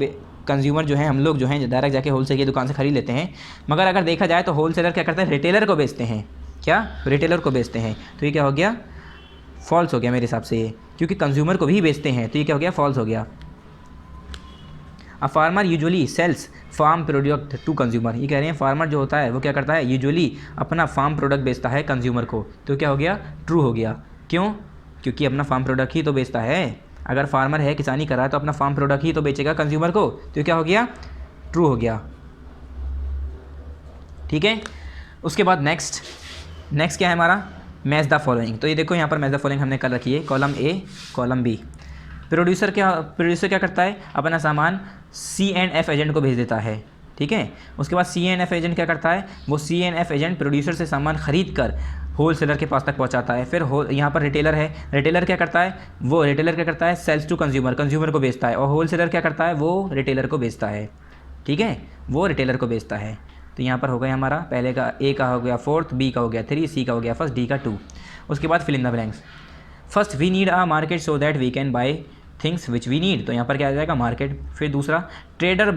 कंज्यूमर जो है हम लोग जो हैं डायरेक्ट जाके होल सेल की दुकान से खरीद लेते हैं। मगर अगर देखा जाए तो होल सेलर क्या करता है रिटेलर को बेचते हैं, क्या रिटेलर को बेचते हैं। तो ये क्या हो गया फॉल्स हो गया मेरे हिसाब से ये, क्योंकि कंज्यूमर को भी बेचते हैं। तो ये क्या हो गया फॉल्स हो गया। A farmer usually sells farm product to consumer, ये कह रहे हैं फार्मर जो होता है वो क्या करता है यूजुअली अपना फार्म प्रोडक्ट बेचता है कंज्यूमर को। तो क्या हो गया ट्रू हो गया। क्यों, क्योंकि अपना फार्म प्रोडक्ट ही तो बेचता है। अगर फार्मर है किसानी कर रहा है तो अपना फार्म प्रोडक्ट ही तो बेचेगा कंज्यूमर को। तो क्या हो गया ट्रू हो गया। ठीक है, उसके बाद नेक्स्ट क्या है हमारा मैच द फॉलोइंग। तो ये देखो यहाँ पर मैच द फॉलोइंग हमने कर रखी है, column A column B. Producer क्या करता है अपना सामान C&F एजेंट को भेज देता है। ठीक है, उसके बाद C&F एजेंट क्या करता है, वो C&F एजेंट प्रोड्यूसर से सामान खरीद कर होल सेलर के पास तक पहुंचाता है। फिर यहाँ पर रिटेलर है, रिटेलर क्या करता है, वो रिटेलर क्या करता है सेल्स टू कंज्यूमर, कंज्यूमर को बेचता है। और होल सेलर क्या करता है, वो रिटेलर को बेचता है। ठीक है, वो रिटेलर को बेचता है। तो यहाँ पर हो गया हमारा पहले का ए का हो गया फोर्थ, बी का हो गया 3, सी का हो गया फर्स्ट, डी का 2। उसके बाद fill in the blanks. First, we need a market so that we can buy things which we need. तो यहाँ पर क्या आ जाएगा मार्केट। फिर दूसरा, trader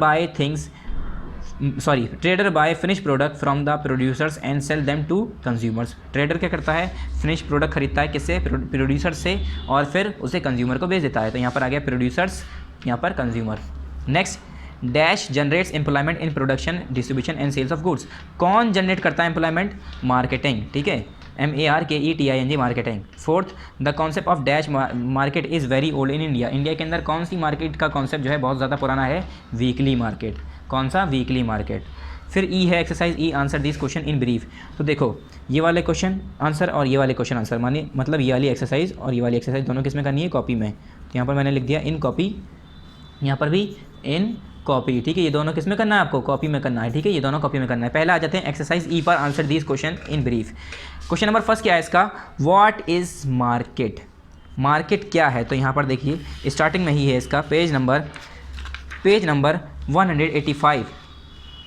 buy finish product from the producers and sell them to consumers. Trader क्या करता है फिनिश प्रोडक्ट खरीदता है किससे, प्रोड्यूसर से, और फिर उसे कंज्यूमर को बेच देता है। तो यहाँ पर आ गया प्रोड्यूसर्स, यहाँ पर consumer. Next, dash generates employment in production distribution and sales of goods. कौन जनरेट करता है एम्प्लॉयमेंट, मार्केटिंग। ठीक है, MARKETING marketing. Fourth, the concept of dash market is very old in India. India के अंदर कौन सी मार्केट का कॉन्सेप्ट जो है बहुत ज़्यादा पुराना है, वीकली मार्केट। कौन सा, वीकली मार्केट। फिर ई है exercise E, answer this question in brief. तो देखो ये वाले क्वेश्चन आंसर और ये वाले क्वेश्चन आंसर, मानिए मतलब ये वाली एक्सरसाइज और ये वाली एक्सरसाइज दोनों किस में करनी है, कॉपी में। तो यहाँ पर मैंने लिख दिया इन कॉपी, यहाँ पर भी इन कॉपी। ठीक है, ये दोनों किस में करना है आपको, कॉपी में करना है। ठीक है, ये दोनों कॉपी में करना है। पहले आ जाते हैं एक्सरसाइज ई पर, answer this question in brief. Question number first क्या है इसका, व्हाट इज़ मार्केट। मार्केट क्या है, तो यहाँ पर देखिए स्टार्टिंग में ही है इसका page number 185,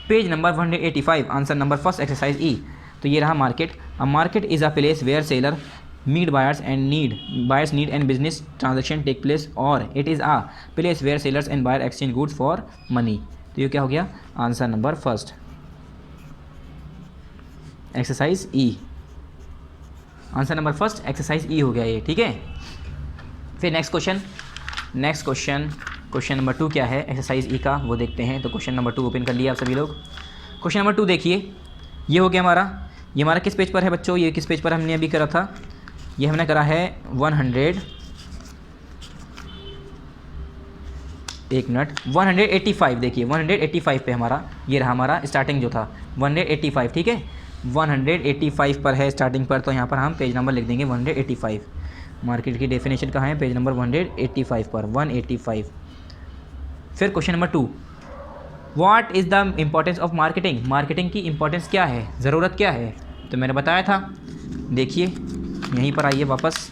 page number 185, answer number first exercise E. तो ये रहा market. A market is a place where seller meet buyers need and business transaction take place, or it is a place where sellers and buyer exchange goods for money। तो ये क्या हो गया answer number first exercise ई, answer number first exercise ई हो गया ये। ठीक है, फिर नेक्स्ट क्वेश्चन नंबर 2 क्या है एक्सरसाइज ई का, वो देखते हैं। तो क्वेश्चन नंबर 2 ओपन कर लिया आप सभी लोग। क्वेश्चन नंबर 2 देखिए, ये हो गया हमारा, ये हमारा किस पेज पर है बच्चों, ये किस पेज पर हमने अभी करा था, ये हमने करा है 185। देखिए 185 पे हमारा ये रहा हमारा स्टार्टिंग जो था 185। ठीक है, 185 पर है स्टार्टिंग पर। तो यहाँ पर हम पेज नंबर लिख देंगे 185। मार्केट की डेफिनेशन कहाँ है, पेज नंबर 185 पर, 185। फिर question number 2, what is the importance of marketing. Marketing की इंपॉर्टेंस क्या है, ज़रूरत क्या है। तो मैंने बताया था, देखिए यहीं पर आइए वापस,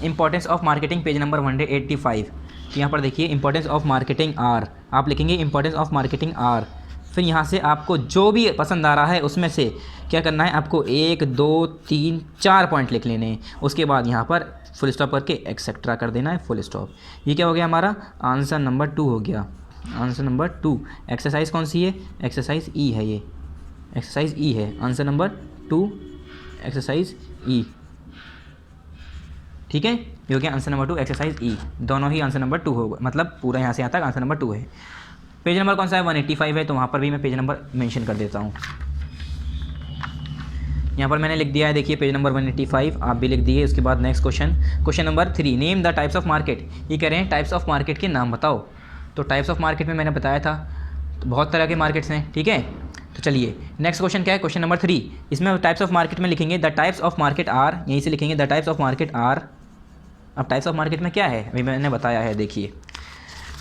importance of marketing page number 185। तो यहाँ पर देखिए इंपॉर्टेंस ऑफ मार्केटिंग आर, आप लिखेंगे इंपॉर्टेंस ऑफ मार्केटिंग आर। फिर यहाँ से आपको जो भी पसंद आ रहा है उसमें से क्या करना है, आपको 1 2 3 4 पॉइंट लिख लेने हैं। उसके बाद यहाँ पर फुल स्टॉप करके एक्सेट्रा कर देना है, फुल स्टॉप। ये क्या हो गया हमारा आंसर नंबर 2 हो गया, आंसर नंबर 2। एक्सरसाइज कौन सी है, एक्सरसाइज ई है, ये एक्सरसाइज ई है, आंसर नंबर 2 एक्सरसाइज ई। ठीक है, ये हो गया आंसर नंबर 2 एक्सरसाइज ई। दोनों ही आंसर नंबर 2 होगा, मतलब पूरा यहाँ से यहाँ तक आंसर नंबर 2 है। पेज नंबर कौन सा है, 185 है, तो वहाँ पर भी मैं पेज नंबर मेंशन कर देता हूँ। यहाँ पर मैंने लिख दिया है, देखिए पेज नंबर 185 आप भी लिख दिए। उसके बाद next question number 3, name the types of market. ये कह रहे हैं टाइप्स ऑफ मार्केट के नाम बताओ। तो टाइप्स ऑफ मार्केट में मैंने बताया था तो बहुत तरह के मार्केट्स हैं, ठीक है। तो चलिए नेक्स्ट क्वेश्चन क्या है, क्वेश्चन नंबर 3। इसमें टाइप्स ऑफ मार्केट में लिखेंगे the types of market are, यहीं से लिखेंगे the types of market are. अब टाइप्स ऑफ मार्केट में क्या है, अभी मैंने बताया है, देखिए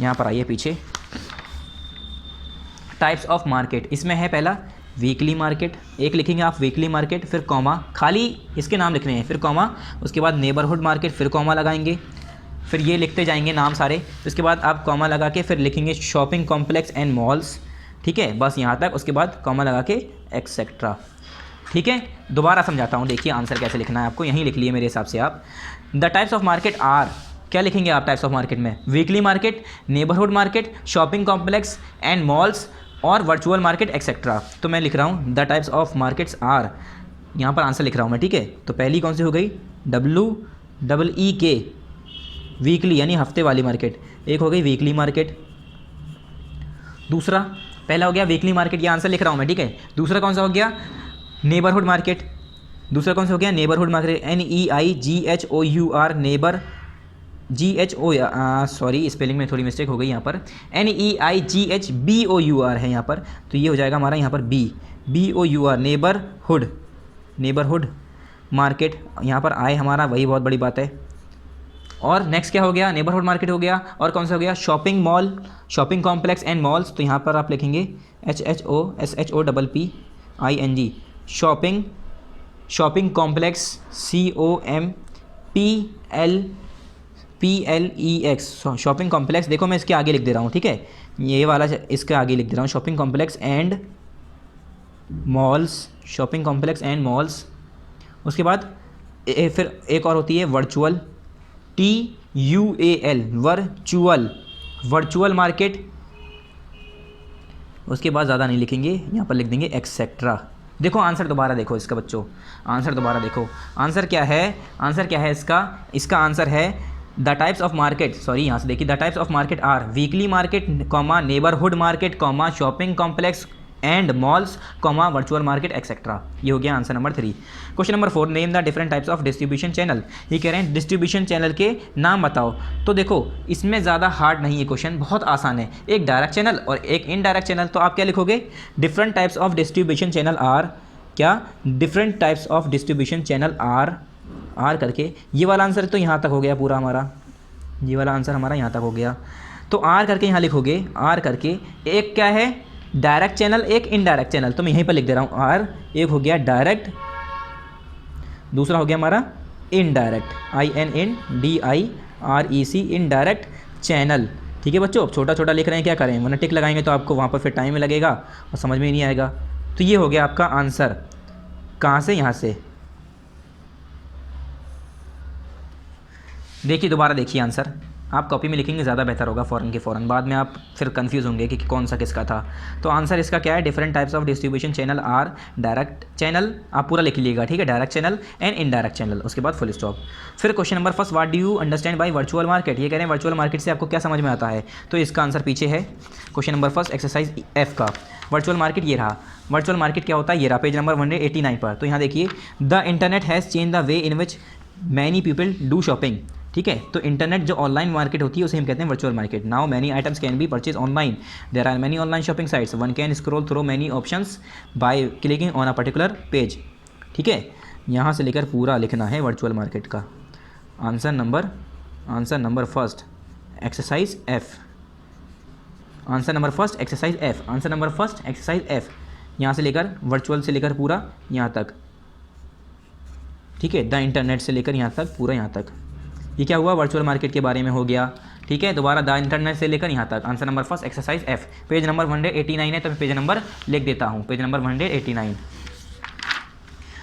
यहाँ पर आइए पीछे। टाइप्स ऑफ मार्केट इसमें है पहला वीकली मार्केट, एक लिखेंगे आप वीकली मार्केट, फिर कॉमा, खाली इसके नाम लिखने हैं, फिर कॉमा, उसके बाद नेबरहुड मार्केट, फिर कॉमा लगाएंगे, फिर ये लिखते जाएंगे नाम सारे। उसके बाद आप कॉमा लगा के फिर लिखेंगे शॉपिंग कॉम्प्लेक्स एंड मॉल्स, ठीक है, बस यहाँ तक। उसके बाद कॉमा लगा के एक्सेट्रा, ठीक है। दोबारा समझाता हूँ, देखिए आंसर कैसे लिखना है आपको, यहीं लिख लिए मेरे हिसाब से आप। The types of market are, क्या लिखेंगे आप टाइप्स ऑफ मार्केट में, weekly market, neighbourhood market, shopping complex and malls और वर्चुअल मार्केट एक्सेट्रा। तो मैं लिख रहा हूँ the types of markets are, यहाँ पर आंसर लिख रहा हूँ मैं, ठीक है। तो पहली कौन सी हो गई, WEEK वीकली यानी हफ्ते वाली मार्केट, एक हो गई वीकली मार्केट। दूसरा, पहला हो गया वीकली मार्केट, ये आंसर लिख रहा हूँ मैं, ठीक है। दूसरा कौन सा हो गया, नेबरहुड मार्केट। दूसरा कौन सा हो गया, neighbourhood market, NEIGHOUR, neighbour, sorry spelling में थोड़ी मिस्टेक हो गई यहाँ पर, NEIGHBOUR है यहाँ पर, तो ये हो जाएगा हमारा यहाँ पर BOUR, नेबरहुड, नेबरहुड मार्केट। यहाँ पर आए हमारा, वही बहुत बड़ी बात है। और नेक्स्ट क्या हो गया, नेबरहुड मार्केट हो गया, और कौन सा हो गया, shopping mall, shopping complex and malls. तो यहाँ पर आप लिखेंगे SHOPPING, shopping, shopping complex, COMPLEX, shopping complex. देखो मैं इसके आगे लिख दे रहा हूँ, ठीक है, ये वाला इसके आगे लिख दे रहा हूँ, shopping complex and malls, shopping complex and malls. उसके बाद फिर एक और होती है virtual, TUAL, virtual, virtual market. उसके बाद ज़्यादा नहीं लिखेंगे, यहाँ पर लिख देंगे एक्सेट्रा। देखो आंसर दोबारा देखो इसका बच्चों, आंसर दोबारा देखो, आंसर क्या है, आंसर क्या है इसका आंसर है the types of market, sorry यहाँ से देखिए, the types of market are weekly market, comma neighbourhood market, comma shopping complex and malls, comma virtual market etcetera. ये हो गया answer number 3। Question number 4, name the different types of distribution channel. ये कह रहे हैं डिस्ट्रीब्यूशन चैनल के नाम बताओ। तो देखो इसमें ज़्यादा हार्ड नहीं है क्वेश्चन, बहुत आसान है। एक डायरेक्ट चैनल और एक इनडायरेक्ट चैनल, तो आप क्या लिखोगे, different types of distribution channel are, क्या, different types of distribution channel are करके। ये वाला आंसर तो यहाँ तक हो गया पूरा हमारा, ये वाला आंसर हमारा यहाँ तक हो गया। तो आर करके यहाँ लिखोगे, आर करके एक क्या है, डायरेक्ट चैनल, एक इनडायरेक्ट चैनल। तो मैं यहीं पर लिख दे रहा हूँ आर, एक हो गया डायरेक्ट, दूसरा हो गया हमारा इनडायरेक्ट, INDIREC, इनडायरेक्ट चैनल। ठीक है बच्चों, छोटा छोटा लिख रहे हैं, क्या करें, वरना टिक लगाएंगे तो आपको वहाँ पर फिर टाइम लगेगा और समझ में ही नहीं आएगा। तो ये हो गया आपका आंसर, कहाँ से, यहाँ से। देखिए दोबारा देखिए आंसर, आप कॉपी में लिखेंगे ज़्यादा बेहतर होगा, फ़ौरन के फ़ौरन, बाद में आप फिर कंफ्यूज होंगे कि कौन सा किसका था। तो आंसर इसका क्या है, different types of distribution channel are, direct channel आप पूरा लिख लीजिएगा, ठीक है, direct channel and indirect channel, उसके बाद फुल स्टॉप। फिर question number first, what do you understand by virtual market. ये कह रहे हैं वर्चुअल मार्केट से आपको क्या समझ में आता है। तो इसका आंसर पीछे है, question number first exercise F का। वर्चुअल मार्केट ये रहा, वर्चुअल मार्केट क्या होता है, ये रहा पेज नंबर 189 पर। तो यहाँ देखिए, the internet has change the way in which many people do shopping. ठीक है, तो इंटरनेट जो ऑनलाइन मार्केट होती है उसे हम कहते हैं virtual market. Now many items can be purchase online, there are many online shopping sites, one can scroll through many options by clicking on a particular page. ठीक है, यहाँ से लेकर पूरा लिखना है वर्चुअल मार्केट का। Answer number first exercise F, answer number first exercise F, answer number first exercise F, यहाँ से लेकर वर्चुअल से लेकर पूरा यहाँ तक। ठीक है, द इंटरनेट से लेकर यहाँ तक पूरा यहाँ तक। ये क्या हुआ, वर्चुअल मार्केट के बारे में हो गया। ठीक है। दोबारा द इंटरनेट से लेकर यहाँ तक। Answer number first exercise F. Page number 189 है तो मैं पेज नंबर लिख देता हूँ, पेज नंबर 189।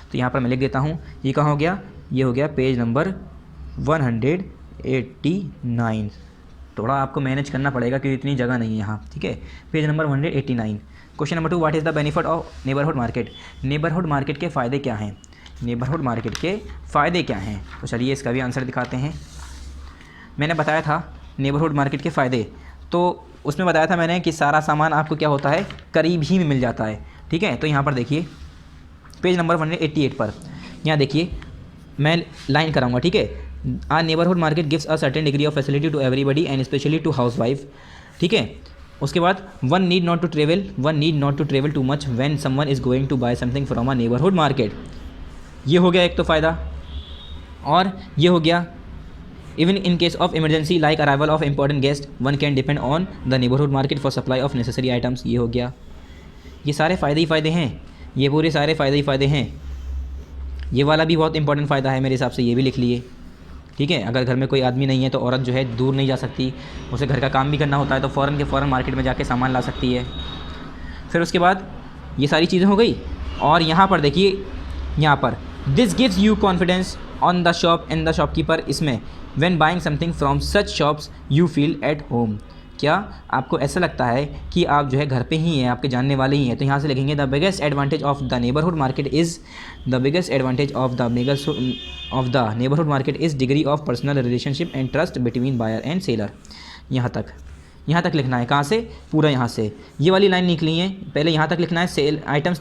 तो यहाँ पर मैं लिख देता हूँ, ये कहाँ हो गया, ये हो गया पेज नंबर 189। थोड़ा आपको मैनेज करना पड़ेगा क्योंकि इतनी जगह नहीं है यहाँ, ठीक है। Page number 189। Question number 2, what is the benefit of neighbourhood market. Neighbourhood market के फ़ायदे क्या हैं, नेबरहुड मार्केट के फ़ायदे क्या हैं। तो चलिए इसका भी आंसर दिखाते हैं। मैंने बताया था नेबरहुड मार्केट के फ़ायदे, तो उसमें बताया था मैंने कि सारा सामान आपको क्या होता है, करीब ही में मिल जाता है, ठीक है। तो यहाँ पर देखिए पेज नंबर 188 पर, यहाँ देखिए मैं लाइन कराऊंगा, ठीक है। A neighbourhood market gives a certain degree of facility to everybody and specially to house wife, ठीक है। उसके बाद one need not to travel too much when someone is going to buy something from a neighbourhood market. ये हो गया एक तो फ़ायदा, और ये हो गया even in case of emergency like arrival of important guest one can depend on the neighbourhood market for supply of necessary items. ये हो गया, ये सारे फ़ायदे ही फ़ायदे हैं, ये पूरे सारे फ़ायदे ही फ़ायदे हैं। ये वाला भी बहुत इंपॉर्टेंट फ़ायदा है मेरे हिसाब से, ये भी लिख लिए, ठीक है। अगर घर में कोई आदमी नहीं है तो औरत जो है दूर नहीं जा सकती, उसे घर का काम भी करना होता है तो फ़ौरन के फ़ौरन मार्केट में जाके सामान ला सकती है। फिर उसके बाद ये सारी चीज़ें हो गई, और यहाँ पर देखिए, यहाँ पर this gives you confidence on the shop and the shopkeeper. इसमें when buying something from such shops you feel at home. क्या आपको ऐसा लगता है कि आप जो है घर पे ही हैं, आपके जानने वाले ही हैं। तो यहाँ से लिखेंगे the biggest advantage of the neighbourhood market is neighbourhood market is degree of personal relationship and trust between buyer and seller. यहाँ तक लिखना है, कहाँ से, पूरा यहाँ से ये वाली लाइन निकली है, पहले यहाँ तक लिखना है सेल आइटम्स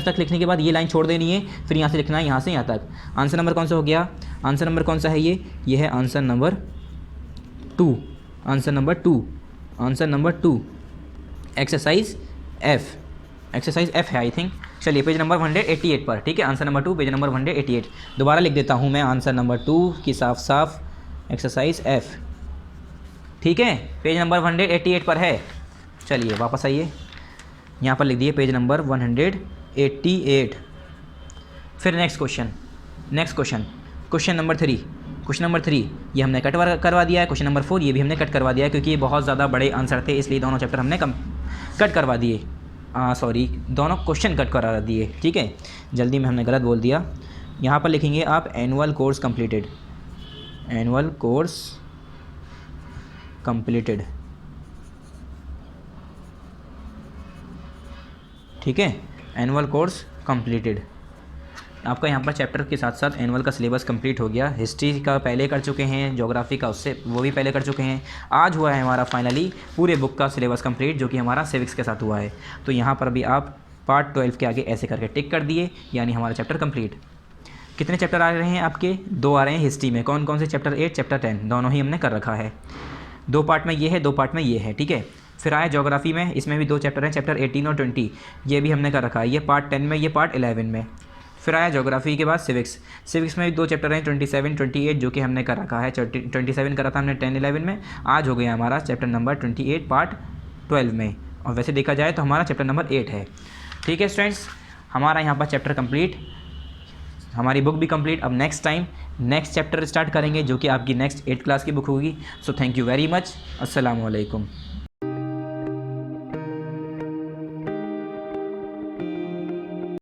तक लिखने के बाद ये लाइन छोड़ देनी है, फिर यहाँ से लिखना है यहाँ से यहाँ तक। आंसर नंबर कौन सा हो गया, आंसर नंबर कौन सा है, ये है answer number 2, answer number 2 exercise F है आई थिंक। चलिए पेज नंबर 188 पर, ठीक है। Answer number 2 page number 188। दोबारा लिख देता हूँ मैं आंसर नंबर 2 की साफ एक्सरसाइज एफ, ठीक है। पेज नंबर 188 पर है। चलिए वापस आइए, यहाँ पर लिख दिए पेज नंबर 188। फिर नेक्स्ट क्वेश्चन नंबर 3 ये हमने कट करवा दिया है। क्वेश्चन नंबर 4 ये भी हमने कट करवा दिया है क्योंकि ये बहुत ज़्यादा बड़े आंसर थे, इसलिए दोनों चैप्टर हमने कट करवा दिए। दोनों क्वेश्चन कट करा दिए, ठीक है। जल्दी में हमने गलत बोल दिया। यहाँ पर लिखेंगे आप एनुअल कोर्स कंप्लीटेड, ठीक है। एनुअल कोर्स कंप्लीटेड, आपका यहाँ पर चैप्टर के साथ साथ एनुअल का सिलेबस कंप्लीट हो गया। हिस्ट्री का पहले कर चुके हैं, ज्योग्राफी का उससे वो भी पहले कर चुके हैं। आज हुआ है हमारा फाइनली पूरे बुक का सिलेबस कंप्लीट, जो कि हमारा सिविक्स के साथ हुआ है। तो यहाँ पर भी आप पार्ट 12 के आगे ऐसे करके टिक कर दिए, यानी हमारा चैप्टर कंप्लीट। कितने चैप्टर आ रहे हैं आपके, 2 आ रहे हैं हिस्ट्री में। कौन कौन से, चैप्टर 8 चैप्टर 10 दोनों ही हमने कर रखा है। 2 पार्ट में ये है, 2 पार्ट में ये है, ठीक है। फिर आया ज्योग्राफी में, इसमें भी 2 चैप्टर हैं, चैप्टर 18 और 20, ये भी हमने कर रखा है। ये पार्ट 10 में, ये पार्ट 11 में। फिर आया ज्योग्राफी के बाद सिविक्स में भी 2 चैप्टर हैं, 27 28, जो कि हमने कर रखा है। 27 करा था हमने 10 11 में। आज हो गया हमारा चैप्टर नंबर 28 पार्ट 12 में, और वैसे देखा जाए तो हमारा चैप्टर नंबर 8 है, ठीक है स्टूडेंट्स। हमारा यहाँ पर चैप्टर कंप्लीट, हमारी बुक भी कंप्लीट। अब next time next chapter start करेंगे, जो कि आपकी नेक्स्ट 8th क्लास की बुक होगी। So thank you very much, अस्सलाम वालेकुम।